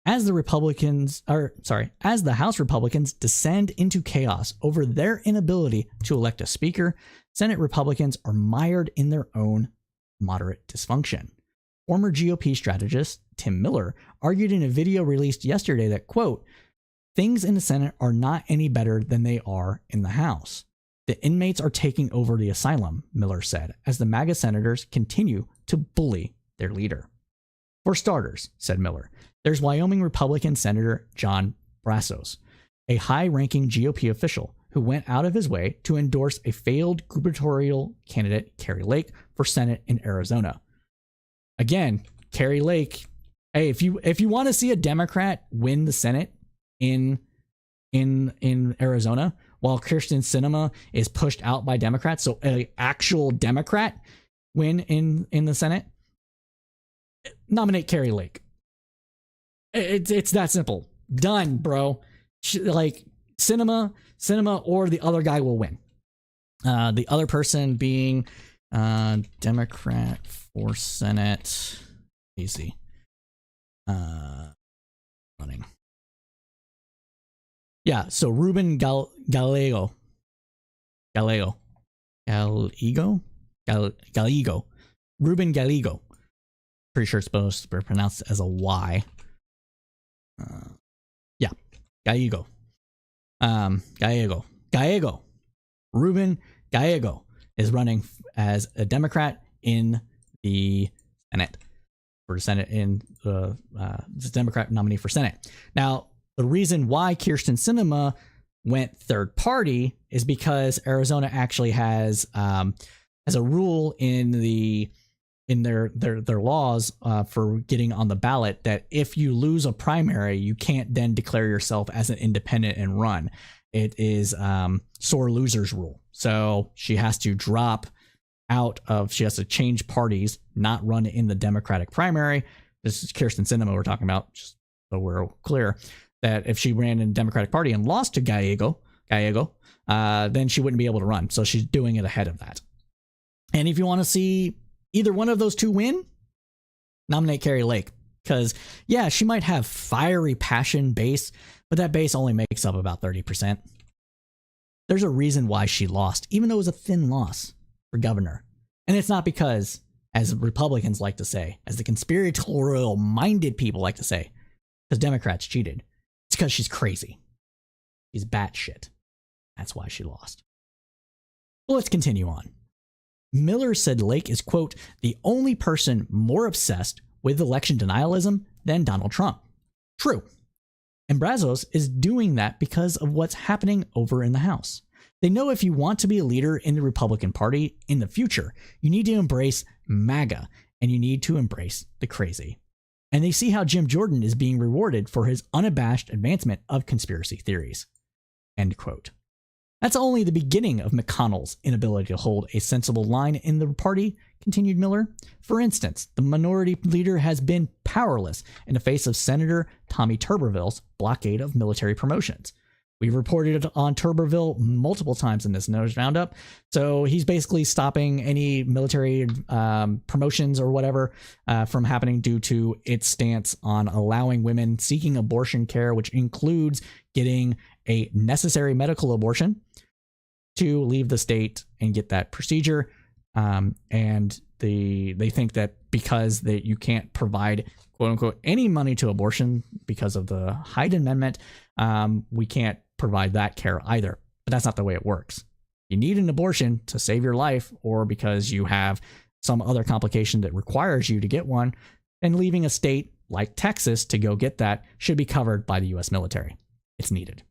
As the House Republicans descend into chaos over their inability to elect a speaker, Senate Republicans are mired in their own moderate dysfunction. Former GOP strategist Tim Miller argued in a video released yesterday that, quote, "Things in the Senate are not any better than they are in the House. The inmates are taking over the asylum," Miller said, as the MAGA senators continue to bully their leader. "For starters," said Miller, "there's Wyoming Republican Senator John Brazos, a high-ranking GOP official who went out of his way to endorse a failed gubernatorial candidate, Kari Lake, for Senate in Arizona." Again, Kari Lake. Hey, if you want to see a Democrat win the Senate in Arizona, while Kyrsten Sinema is pushed out by Democrats, so an actual Democrat win in the Senate, nominate Kari Lake. It's that simple. Done, bro. Like Sinema or the other guy will win. The other person being Democrat for Senate. Easy. Running. Yeah, so Ruben Gallego. Ruben Gallego. Pretty sure it's supposed to be pronounced as a Y. Yeah, Gallego. Gallego. Ruben Gallego is running as a Democrat in the Senate. For Senate in the Democrat nominee for Senate. Now, the reason why Kyrsten Sinema went third party is because Arizona actually has a rule in their laws for getting on the ballot that if you lose a primary, you can't then declare yourself as an independent and run. It is sore losers rule. So she has to she has to change parties, not run in the Democratic primary. This is Kyrsten Sinema we're talking about, just so we're clear, that if she ran in the Democratic Party and lost to Gallego, then she wouldn't be able to run. So she's doing it ahead of that. And if you want to see either one of those two win, nominate Kari Lake. Because, yeah, she might have fiery passion base, but that base only makes up about 30%. There's a reason why she lost, even though it was a thin loss for governor. And it's not because, as Republicans like to say, as the conspiratorial-minded people like to say, because Democrats cheated. It's because she's crazy. She's batshit. That's why she lost. Well, let's continue on. Miller said Lake is, quote, "the only person more obsessed with election denialism than Donald Trump." True. And Brazos is doing that because of what's happening over in the House. They know if you want to be a leader in the Republican Party in the future, you need to embrace MAGA and you need to embrace the crazy. And they see how Jim Jordan is being rewarded for his unabashed advancement of conspiracy theories. End quote. That's only the beginning of McConnell's inability to hold a sensible line in the party, continued Miller. For instance, the minority leader has been powerless in the face of Senator Tommy Tuberville's blockade of military promotions. We've reported on Tuberville multiple times in this news roundup. So he's basically stopping any military promotions or whatever from happening due to its stance on allowing women seeking abortion care, which includes getting a necessary medical abortion, to leave the state and get that procedure. And they think that because you can't provide, quote unquote, any money to abortion because of the Hyde Amendment, we can't provide that care either. But that's not the way it works. You need an abortion to save your life, or because you have some other complication that requires you to get one, and leaving a state like Texas to go get that should be covered by the U.S. military. It's needed.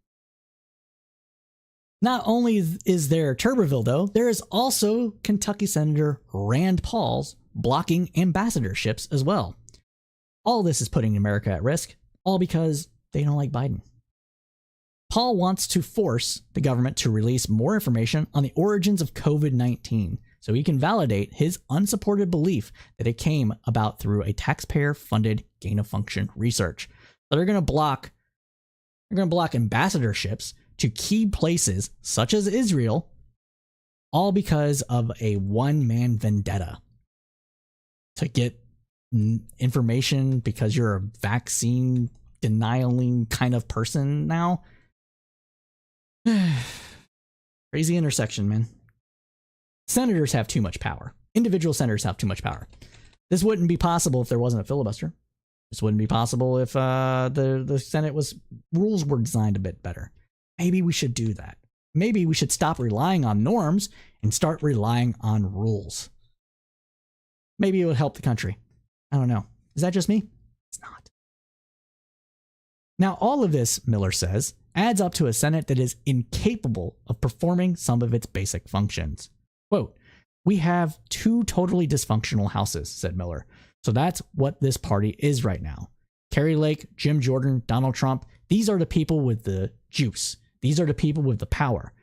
Not only is there Tuberville, though, there is also Kentucky Senator Rand Paul's blocking ambassadorships as well. All this is putting America at risk, all because they don't like Biden. Paul wants to force the government to release more information on the origins of COVID-19 so he can validate his unsupported belief that it came about through a taxpayer-funded gain-of-function research. So they're going to block ambassadorships to key places such as Israel, all because of a one-man vendetta to get information because you're a vaccine denying kind of person now. Crazy intersection, man. Senators have too much power. Individual senators have too much power. This wouldn't be possible if there wasn't a filibuster. This wouldn't be possible if the Senate rules were designed a bit better. Maybe we should do that. Maybe we should stop relying on norms and start relying on rules. Maybe it would help the country. I don't know. Is that just me? It's not. Now, all of this, Miller says, adds up to a Senate that is incapable of performing some of its basic functions. Quote, "We have two totally dysfunctional houses," said Miller. So that's what this party is right now. Kerry Lake, Jim Jordan, Donald Trump, these are the people with the juice. These are the people with the power.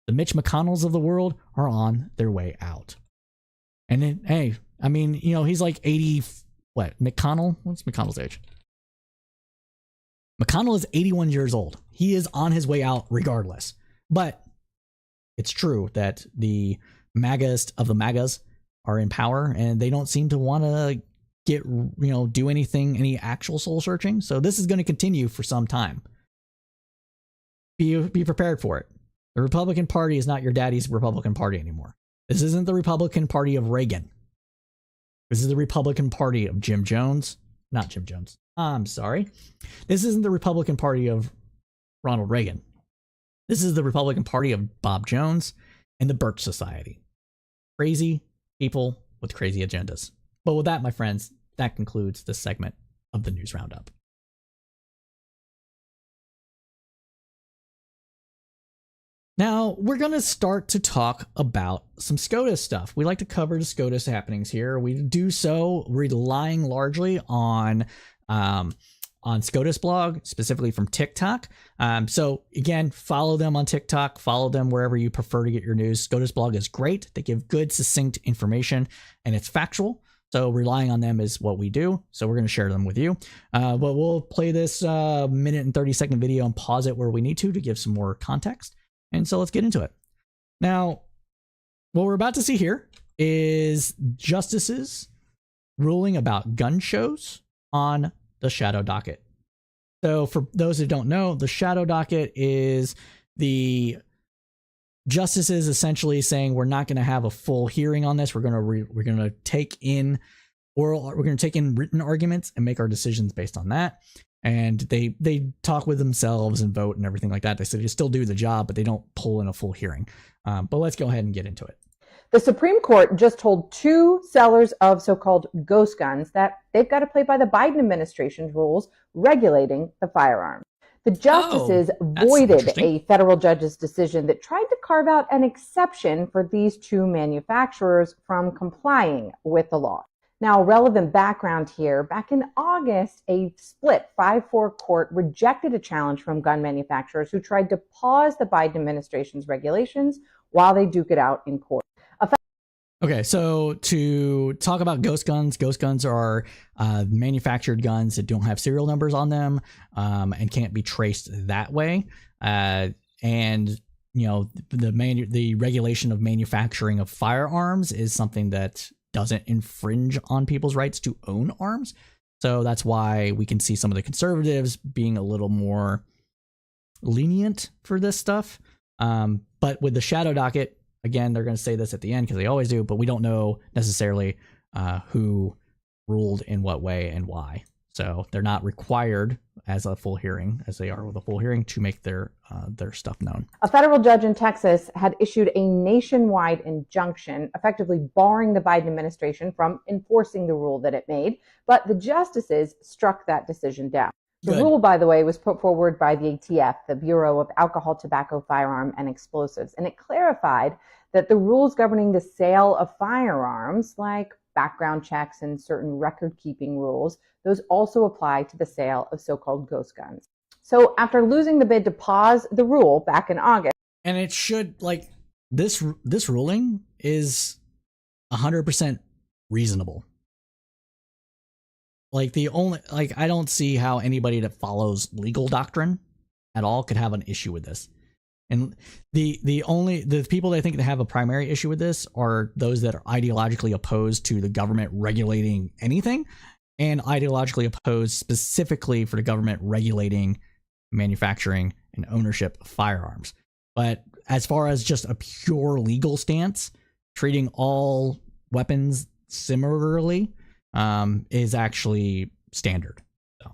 The Mitch McConnells of the world are on their way out. And then, hey, I mean, you know, he's like 80, what, McConnell? What's McConnell's age? McConnell is 81 years old. He is on his way out regardless. But it's true that the MAGAs of the MAGAs are in power and they don't seem to want to do any actual soul searching. So this is going to continue for some time. Be prepared for it. The Republican Party is not your daddy's Republican Party anymore. This isn't the Republican Party of Reagan. This is the Republican Party of Jim Jones. Not Jim Jones. I'm sorry. This isn't the Republican Party of Ronald Reagan. This is the Republican Party of Bob Jones and the Birch Society. Crazy people with crazy agendas. But with that, my friends, that concludes this segment of the News Roundup. Now, we're going to start to talk about some SCOTUS stuff. We like to cover the SCOTUS happenings here. We do so relying largely on SCOTUS blog, specifically from TikTok. So again, follow them on TikTok, follow them wherever you prefer to get your news. SCOTUS blog is great. They give good, succinct information and it's factual. So relying on them is what we do. So we're going to share them with you. But we'll play this minute and 30-second video and pause it where we need to give some more context. And so let's get into it. Now, what we're about to see here is justices ruling about gun shows on the shadow docket. So for those who don't know, the shadow docket is the justices essentially saying we're not going to have a full hearing on this. We're going to take in written arguments and make our decisions based on that. And they talk with themselves and vote and everything like that. They say they still do the job, but they don't pull in a full hearing. But let's go ahead and get into it. The Supreme Court just told two sellers of so-called ghost guns that they've got to play by the Biden administration's rules regulating the firearm. The justices voided a federal judge's decision that tried to carve out an exception for these two manufacturers from complying with the law. Now, relevant background here, back in August, a split 5-4 court rejected a challenge from gun manufacturers who tried to pause the Biden administration's regulations while they duke it out in court. Okay, so to talk about ghost guns are manufactured guns that don't have serial numbers on them and can't be traced that way. And you know, the regulation of manufacturing of firearms is something that doesn't infringe on people's rights to own arms. So that's why we can see some of the conservatives being a little more lenient for this stuff. But with the shadow docket, again, they're going to say this at the end because they always do, but we don't know necessarily who ruled in what way and why. So they're not required as a full hearing, as they are with a full hearing, to make their stuff known. A federal judge in Texas had issued a nationwide injunction, effectively barring the Biden administration from enforcing the rule that it made, but the justices struck that decision down. The rule, by the way, was put forward by the ATF, the Bureau of Alcohol, Tobacco, Firearm, and Explosives, and it clarified that the rules governing the sale of firearms, like background checks and certain record-keeping rules, those also apply to the sale of so-called ghost guns. So after losing the bid to pause the rule back in August... And it should, like, this ruling is 100% reasonable. Like, I don't see how anybody that follows legal doctrine at all could have an issue with this. And the people that I think that have a primary issue with this are those that are ideologically opposed to the government regulating anything, and ideologically opposed specifically for the government regulating manufacturing and ownership of firearms. But as far as just a pure legal stance, treating all weapons similarly is actually standard. So.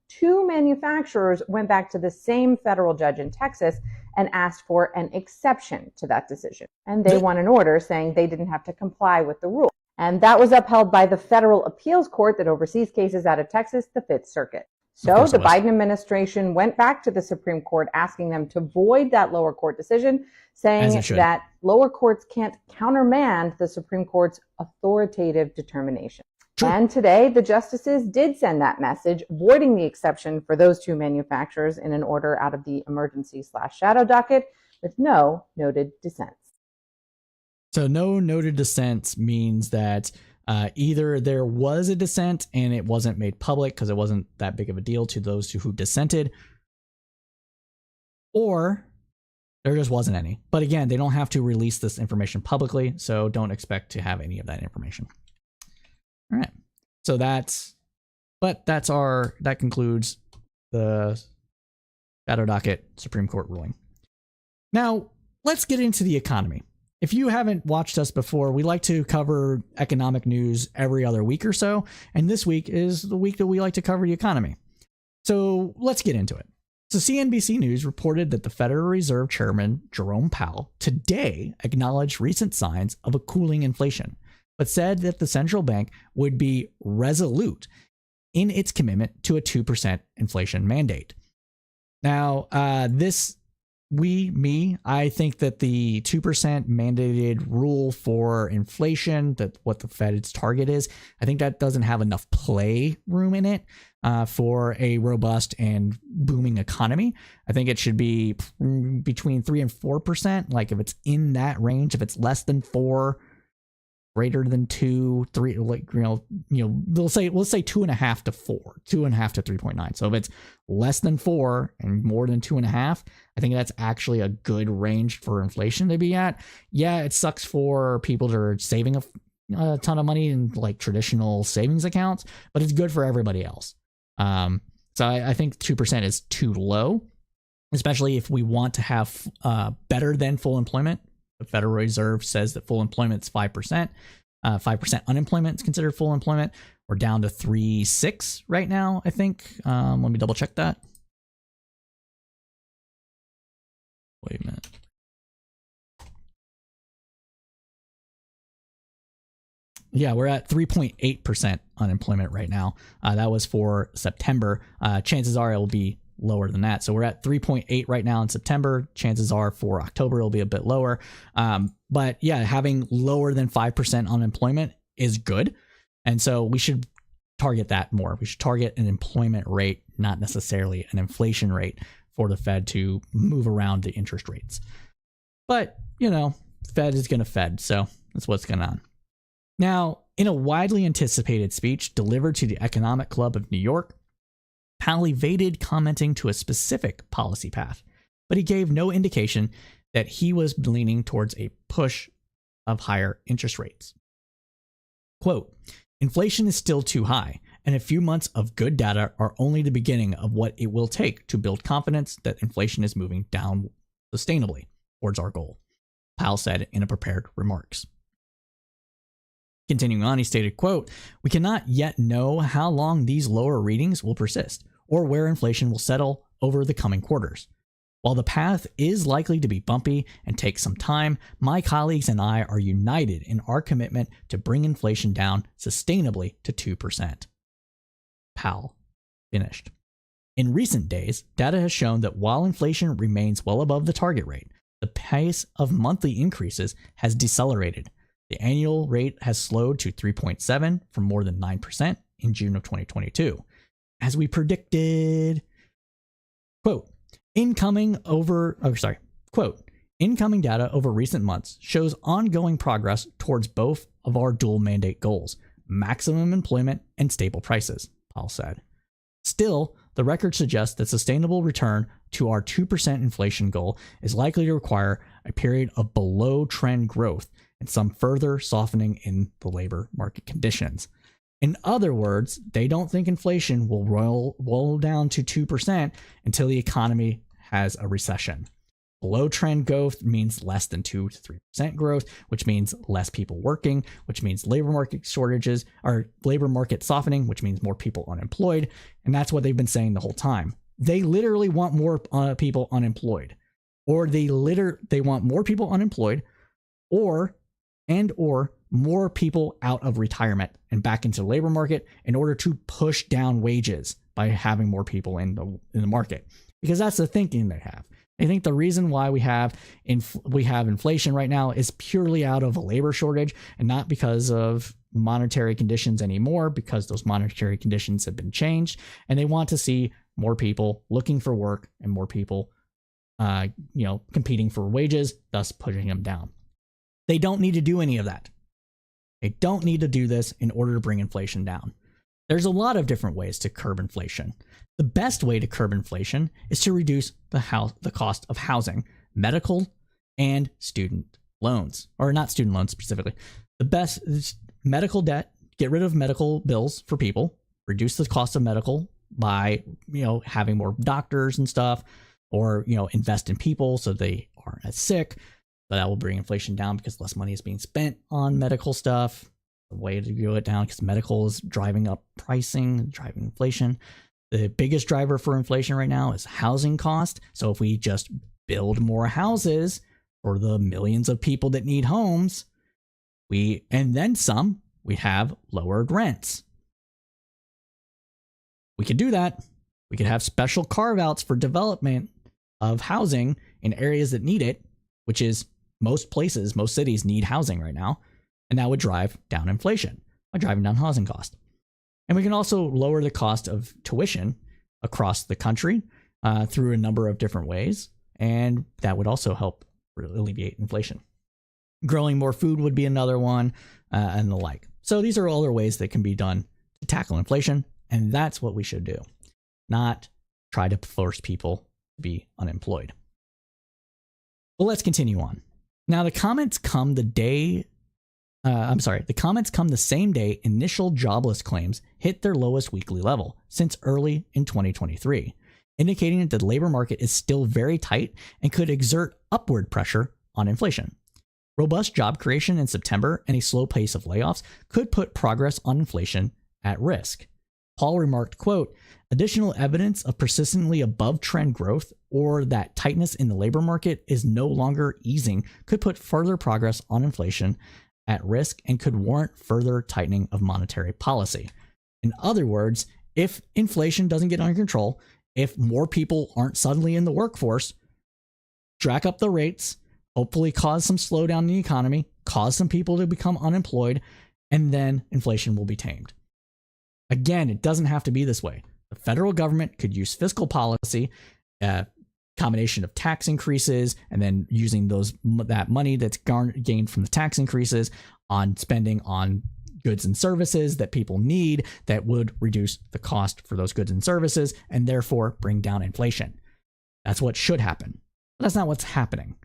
Two manufacturers went back to the same federal judge in Texas and asked for an exception to that decision. And they won an order saying they didn't have to comply with the rule. And that was upheld by the federal appeals court that oversees cases out of Texas, the Fifth Circuit. So the Biden administration went back to the Supreme Court asking them to void that lower court decision, saying that lower courts can't countermand the Supreme Court's authoritative determination. True. And today, the justices did send that message, voiding the exception for those two manufacturers in an order out of the emergency/shadow docket with no noted dissents. So no noted dissents means that either there was a dissent and it wasn't made public because it wasn't that big of a deal to those who dissented, or there just wasn't any. But again, they don't have to release this information publicly, so don't expect to have any of that information. All right. So that concludes the shadow docket Supreme Court ruling. Now, let's get into the economy. If you haven't watched us before, we like to cover economic news every other week or so, and this week is the week that we like to cover the economy. So let's get into it. So CNBC News reported that the Federal Reserve Chairman Jerome Powell today acknowledged recent signs of a cooling inflation, but said that the central bank would be resolute in its commitment to a 2% inflation mandate. Now, I think that the 2% mandated rule for inflation, that what the Fed's target is, I think that doesn't have enough play room in it for a robust and booming economy. I think it should be between 3 and 4%. Like if it's in that range, if it's less than 4, greater than 2, 3, like, let's say 2.5 to 4, 2.5 to 3.9. So if it's less than 4 and more than 2.5, I think that's actually a good range for inflation to be at. Yeah, it sucks for people that are saving a ton of money in like traditional savings accounts, but it's good for everybody else. So I think 2% is too low, especially if we want to have better than full employment. The Federal Reserve says that full employment is 5%. 5% unemployment is considered full employment. We're down to 3.6 right now, I think. Let me double check that. Wait a minute. Yeah, we're at 3.8% unemployment right now. That was for September. Chances are it will be lower than that. So we're at 3.8 right now in September. Chances are for October it'll be a bit lower. But yeah, having lower than 5% unemployment is good. And so we should target that more. We should target an employment rate, not necessarily an inflation rate, for the Fed to move around the interest rates. But, Fed is going to Fed. So that's what's going on. Now, in a widely anticipated speech delivered to the Economic Club of New York, Powell evaded commenting to a specific policy path, but he gave no indication that he was leaning towards a push of higher interest rates. Quote, inflation is still too high, and a few months of good data are only the beginning of what it will take to build confidence that inflation is moving down sustainably towards our goal, Powell said in a prepared remarks. Continuing on, he stated, quote, "We cannot yet know how long these lower readings will persist or where inflation will settle over the coming quarters. While the path is likely to be bumpy and take some time, my colleagues and I are united in our commitment to bring inflation down sustainably to 2%. Powell finished. In recent days, data has shown that while inflation remains well above the target rate, the pace of monthly increases has decelerated. The annual rate has slowed to 3.7 from more than 9% in June of 2022. As we predicted, quote, incoming data over recent months shows ongoing progress towards both of our dual mandate goals, maximum employment and stable prices, Powell said. Still, the record suggests that sustainable return to our 2% inflation goal is likely to require a period of below trend growth and some further softening in the labor market conditions. In other words, they don't think inflation will roll down to 2% until the economy has a recession. Below trend growth means less than 2 to 3% growth, which means less people working, which means labor market shortages, or labor market softening, which means more people unemployed. And that's what they've been saying the whole time. They literally want more people unemployed, or they want more people unemployed, or more people out of retirement and back into the labor market in order to push down wages by having more people in the market. Because that's the thinking they have. They think the reason why we have inflation right now is purely out of a labor shortage and not because of monetary conditions anymore, because those monetary conditions have been changed, and they want to see more people looking for work and more people competing for wages, thus pushing them down. They don't need to do any of that. They don't need to do this in order to bring inflation down. There's a lot of different ways to curb inflation. The best way to curb inflation is to reduce the cost of housing, medical, and student loans. Or not student loans specifically. The best is medical debt, get rid of medical bills for people, reduce the cost of medical by, having more doctors and stuff, or, invest in people so they aren't as sick. But that will bring inflation down because less money is being spent on medical stuff. The way to do it down, because medical is driving up pricing, driving inflation. The biggest driver for inflation right now is housing cost. So if we just build more houses for the millions of people that need homes, and then some, we have lowered rents. We could do that. We could have special carve-outs for development of housing in areas that need it, which is most cities need housing right now. And that would drive down inflation by driving down housing cost. And we can also lower the cost of tuition across the country through a number of different ways. And that would also help alleviate inflation. Growing more food would be another one, and the like. So these are other ways that can be done to tackle inflation. And that's what we should do, not try to force people to be unemployed. Well, let's continue on. Now, the comments come the same day initial jobless claims hit their lowest weekly level since early in 2023, indicating that the labor market is still very tight and could exert upward pressure on inflation. Robust job creation in September and a slow pace of layoffs could put progress on inflation at risk. Paul remarked, quote, additional evidence of persistently above trend growth or that tightness in the labor market is no longer easing could put further progress on inflation at risk and could warrant further tightening of monetary policy. In other words, if inflation doesn't get under control, if more people aren't suddenly in the workforce, jack up the rates, hopefully cause some slowdown in the economy, cause some people to become unemployed, and then inflation will be tamed. Again, it doesn't have to be this way. The federal government could use fiscal policy, combination of tax increases, and then using that money that's gained from the tax increases on spending on goods and services that people need that would reduce the cost for those goods and services and therefore bring down inflation. That's what should happen. But that's not what's happening.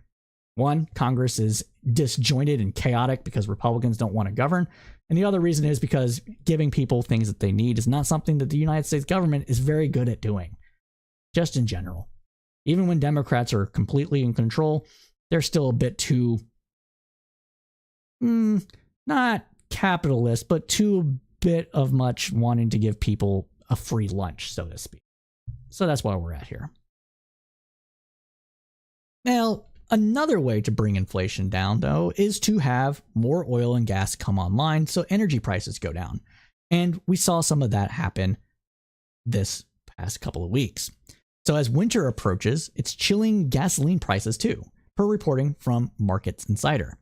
One, Congress is disjointed and chaotic because Republicans don't want to govern. And the other reason is because giving people things that they need is not something that the United States government is very good at doing, just in general. Even when Democrats are completely in control, they're still a bit too, not capitalist, but too a bit of much wanting to give people a free lunch, so to speak. So that's why we're at here. Now, another way to bring inflation down, though, is to have more oil and gas come online so energy prices go down. And we saw some of that happen this past couple of weeks. So as winter approaches, it's chilling gasoline prices too, per reporting from Markets Insider.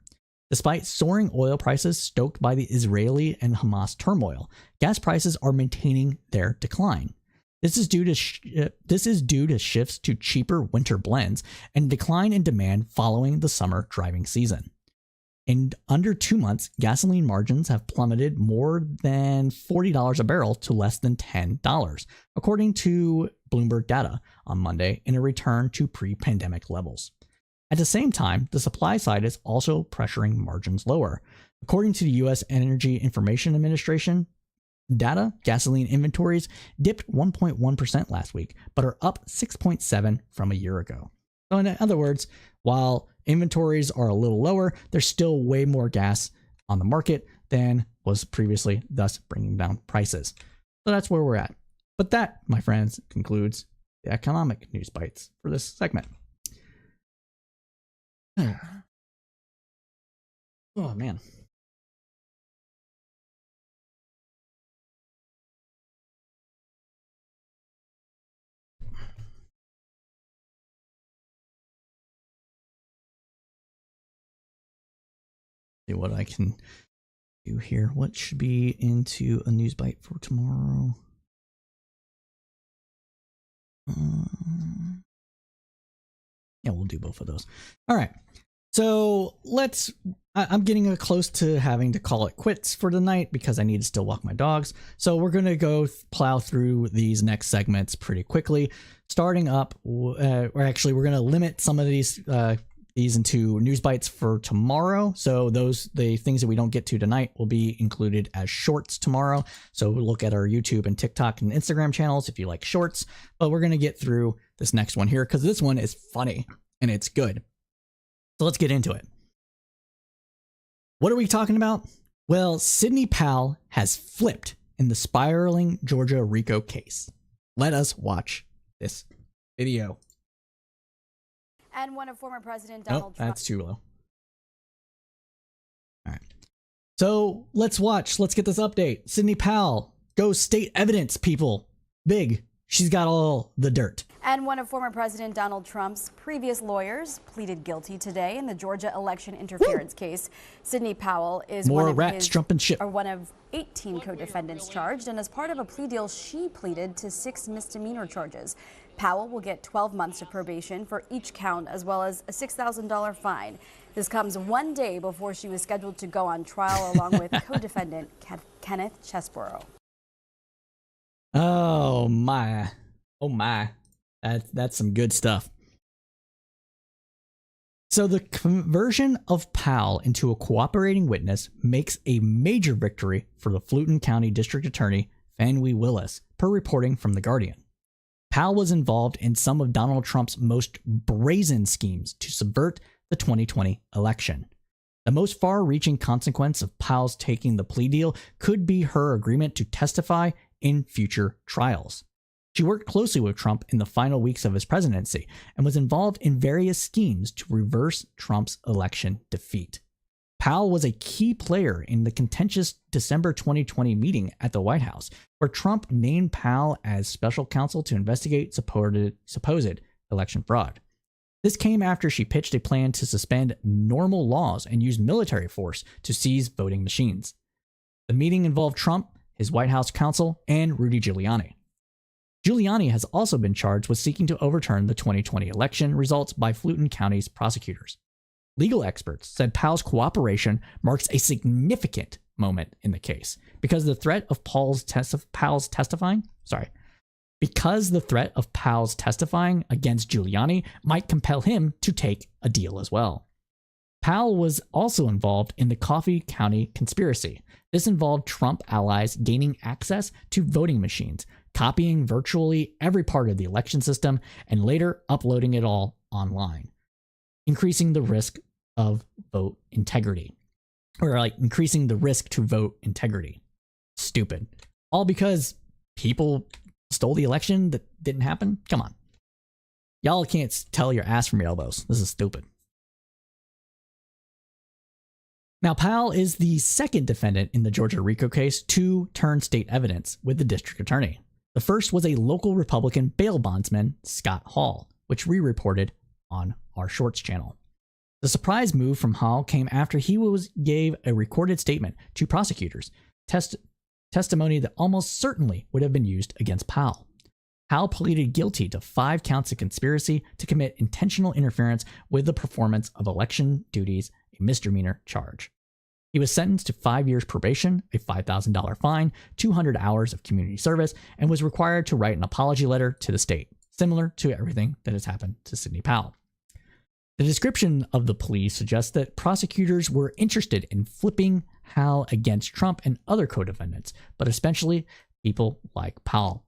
Despite soaring oil prices stoked by the Israeli and Hamas turmoil, gas prices are maintaining their decline. This is due to shifts to cheaper winter blends and decline in demand following the summer driving season. In under 2 months, gasoline margins have plummeted more than $40 a barrel to less than $10, according to Bloomberg data on Monday, in a return to pre-pandemic levels. At the same time, the supply side is also pressuring margins lower. According to the U.S. Energy Information Administration data, gasoline inventories dipped 1.1% last week, but are up 6.7% from a year ago. So in other words, while inventories are a little lower, there's still way more gas on the market than was previously, thus bringing down prices. So that's where we're at. But that, my friends, concludes the economic news bites for this segment. Oh, man. See what I can do here. What should be into a news bite for tomorrow? Yeah, we'll do both of those. All right. So I'm getting close to having to call it quits for the night because I need to still walk my dogs. So we're going to go plow through these next segments pretty quickly. Starting up, we're going to limit some of these into news bites for tomorrow. So the things that we don't get to tonight will be included as shorts tomorrow. So look at our YouTube and TikTok and Instagram channels if you like shorts. But we're going to get through this next one here because this one is funny and it's good. So let's get into it. What are we talking about? Well, Sidney Powell has flipped in the spiraling Georgia RICO case. Let us watch this video. And one of former President Donald Trump. That's too low. All right. So let's watch. Let's get this update. Sidney Powell goes state evidence, people. Big. She's got all the dirt. And one of former President Donald Trump's previous lawyers pleaded guilty today in the Georgia election interference case. Sidney Powell is one of 18 co-defendants charged, and as part of a plea deal, she pleaded to 6 misdemeanor charges. Powell will get 12 months of probation for each count, as well as a $6,000 fine. This comes one day before she was scheduled to go on trial along with co-defendant Kenneth Chesborough. Oh my. Oh my. That's some good stuff. So the conversion of Powell into a cooperating witness makes a major victory for the Fulton County District Attorney Fannie Willis, per reporting from The Guardian. Powell was involved in some of Donald Trump's most brazen schemes to subvert the 2020 election. The most far-reaching consequence of Powell's taking the plea deal could be her agreement to testify in future trials. She worked closely with Trump in the final weeks of his presidency and was involved in various schemes to reverse Trump's election defeat. Powell was a key player in the contentious December 2020 meeting at the White House, where Trump named Powell as special counsel to investigate supposed election fraud. This came after she pitched a plan to suspend normal laws and use military force to seize voting machines. The meeting involved Trump, his White House counsel, and Rudy Giuliani. Giuliani has also been charged with seeking to overturn the 2020 election results by Fulton County's prosecutors. Legal experts said Powell's cooperation marks a significant moment in the case because the threat of Powell's testifying against Giuliani might compel him to take a deal as well. Powell was also involved in the Coffee County conspiracy. This involved Trump allies gaining access to voting machines, copying virtually every part of the election system, and later uploading it all online, increasing the risk of vote integrity. or like increasing the risk to vote integrity. Stupid. All because people stole the election that didn't happen? Come on. Y'all can't tell your ass from your elbows. This is stupid. Now, Powell is the second defendant in the Georgia RICO case to turn state evidence with the district attorney. The first was a local Republican bail bondsman, Scott Hall, which we reported on our Shorts channel. The surprise move from Hall came after he gave a recorded statement to prosecutors, testimony that almost certainly would have been used against Powell. Hall pleaded guilty to 5 counts of conspiracy to commit intentional interference with the performance of election duties, a misdemeanor charge. He was sentenced to 5 years probation, a $5,000 fine, 200 hours of community service, and was required to write an apology letter to the state, similar to everything that has happened to Sidney Powell. The description of the plea suggests that prosecutors were interested in flipping Hall against Trump and other co-defendants, but especially people like Powell.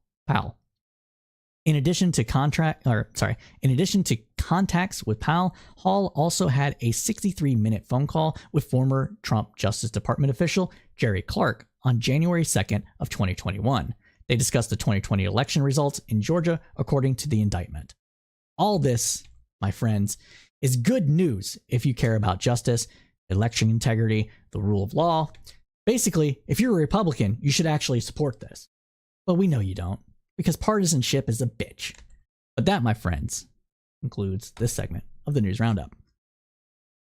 In addition to contacts with Powell, Hall also had a 63-minute phone call with former Trump Justice Department official Jerry Clark on January 2nd of 2021. They discussed the 2020 election results in Georgia, according to the indictment. All this, my friends, is good news if you care about justice, election integrity, the rule of law. Basically, if you're a Republican, you should actually support this. But we know you don't, because partisanship is a bitch. But that, my friends, concludes this segment of the News Roundup.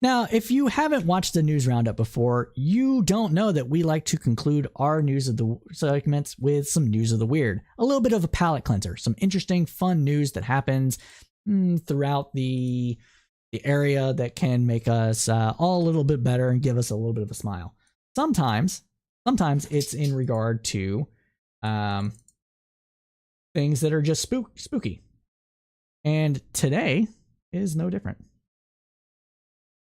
Now, if you haven't watched the News Roundup before, you don't know that we like to conclude our news of the segments with some news of the weird. A little bit of a palate cleanser, some interesting, fun news that happens throughout the area that can make us all a little bit better and give us a little bit of a smile. Sometimes it's in regard to things that are just spooky. And today is no different.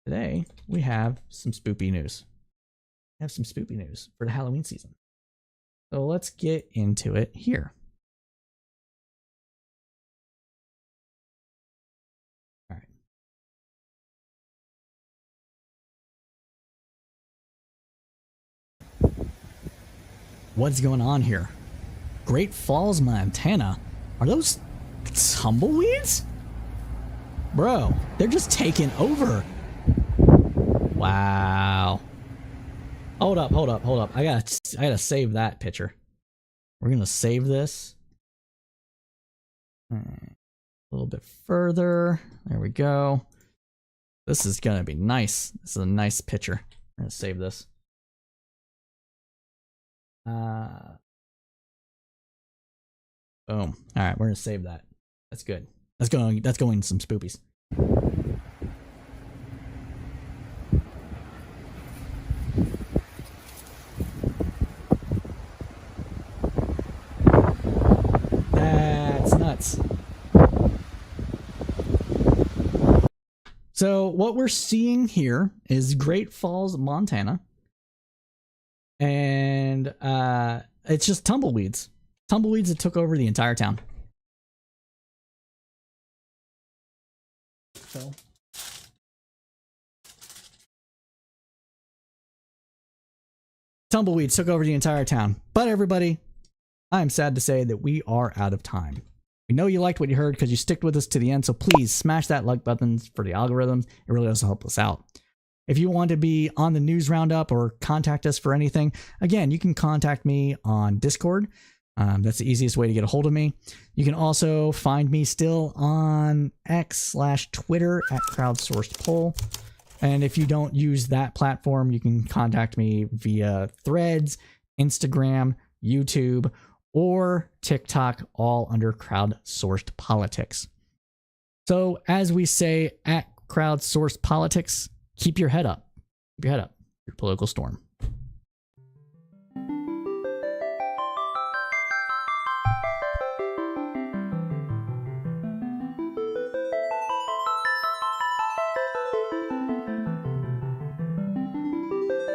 Today, we have some spoopy news. We have some spoopy news for the Halloween season. So let's get into it here. All right. What's going on here? Great Falls, Montana. Are those tumbleweeds? Bro, they're just taking over. Wow. Hold up. I gotta save that picture. We're gonna save this. A little bit further. There we go. This is gonna be nice. This is a nice picture. I'm gonna save this. Boom. All right, we're gonna save that. That's good. That's going to some spoopies. That's nuts. So what we're seeing here is Great Falls, Montana. And it's just tumbleweeds. Tumbleweeds that took over the entire town. So tumbleweeds took over the entire town. But everybody, I'm sad to say that we are out of time. We know you liked what you heard because you sticked with us to the end, so please smash that like button for the algorithms. It really does help us out. If you want to be on the News Roundup or contact us for anything, again, you can contact me on Discord. That's the easiest way to get a hold of me. You can also find me still on X/Twitter at crowdsourcedpoll. And if you don't use that platform, you can contact me via Threads, Instagram, YouTube, or TikTok, all under Crowdsourced Politics. So as we say at Crowdsourced Politics, keep your head up. Keep your head up. Your political storm.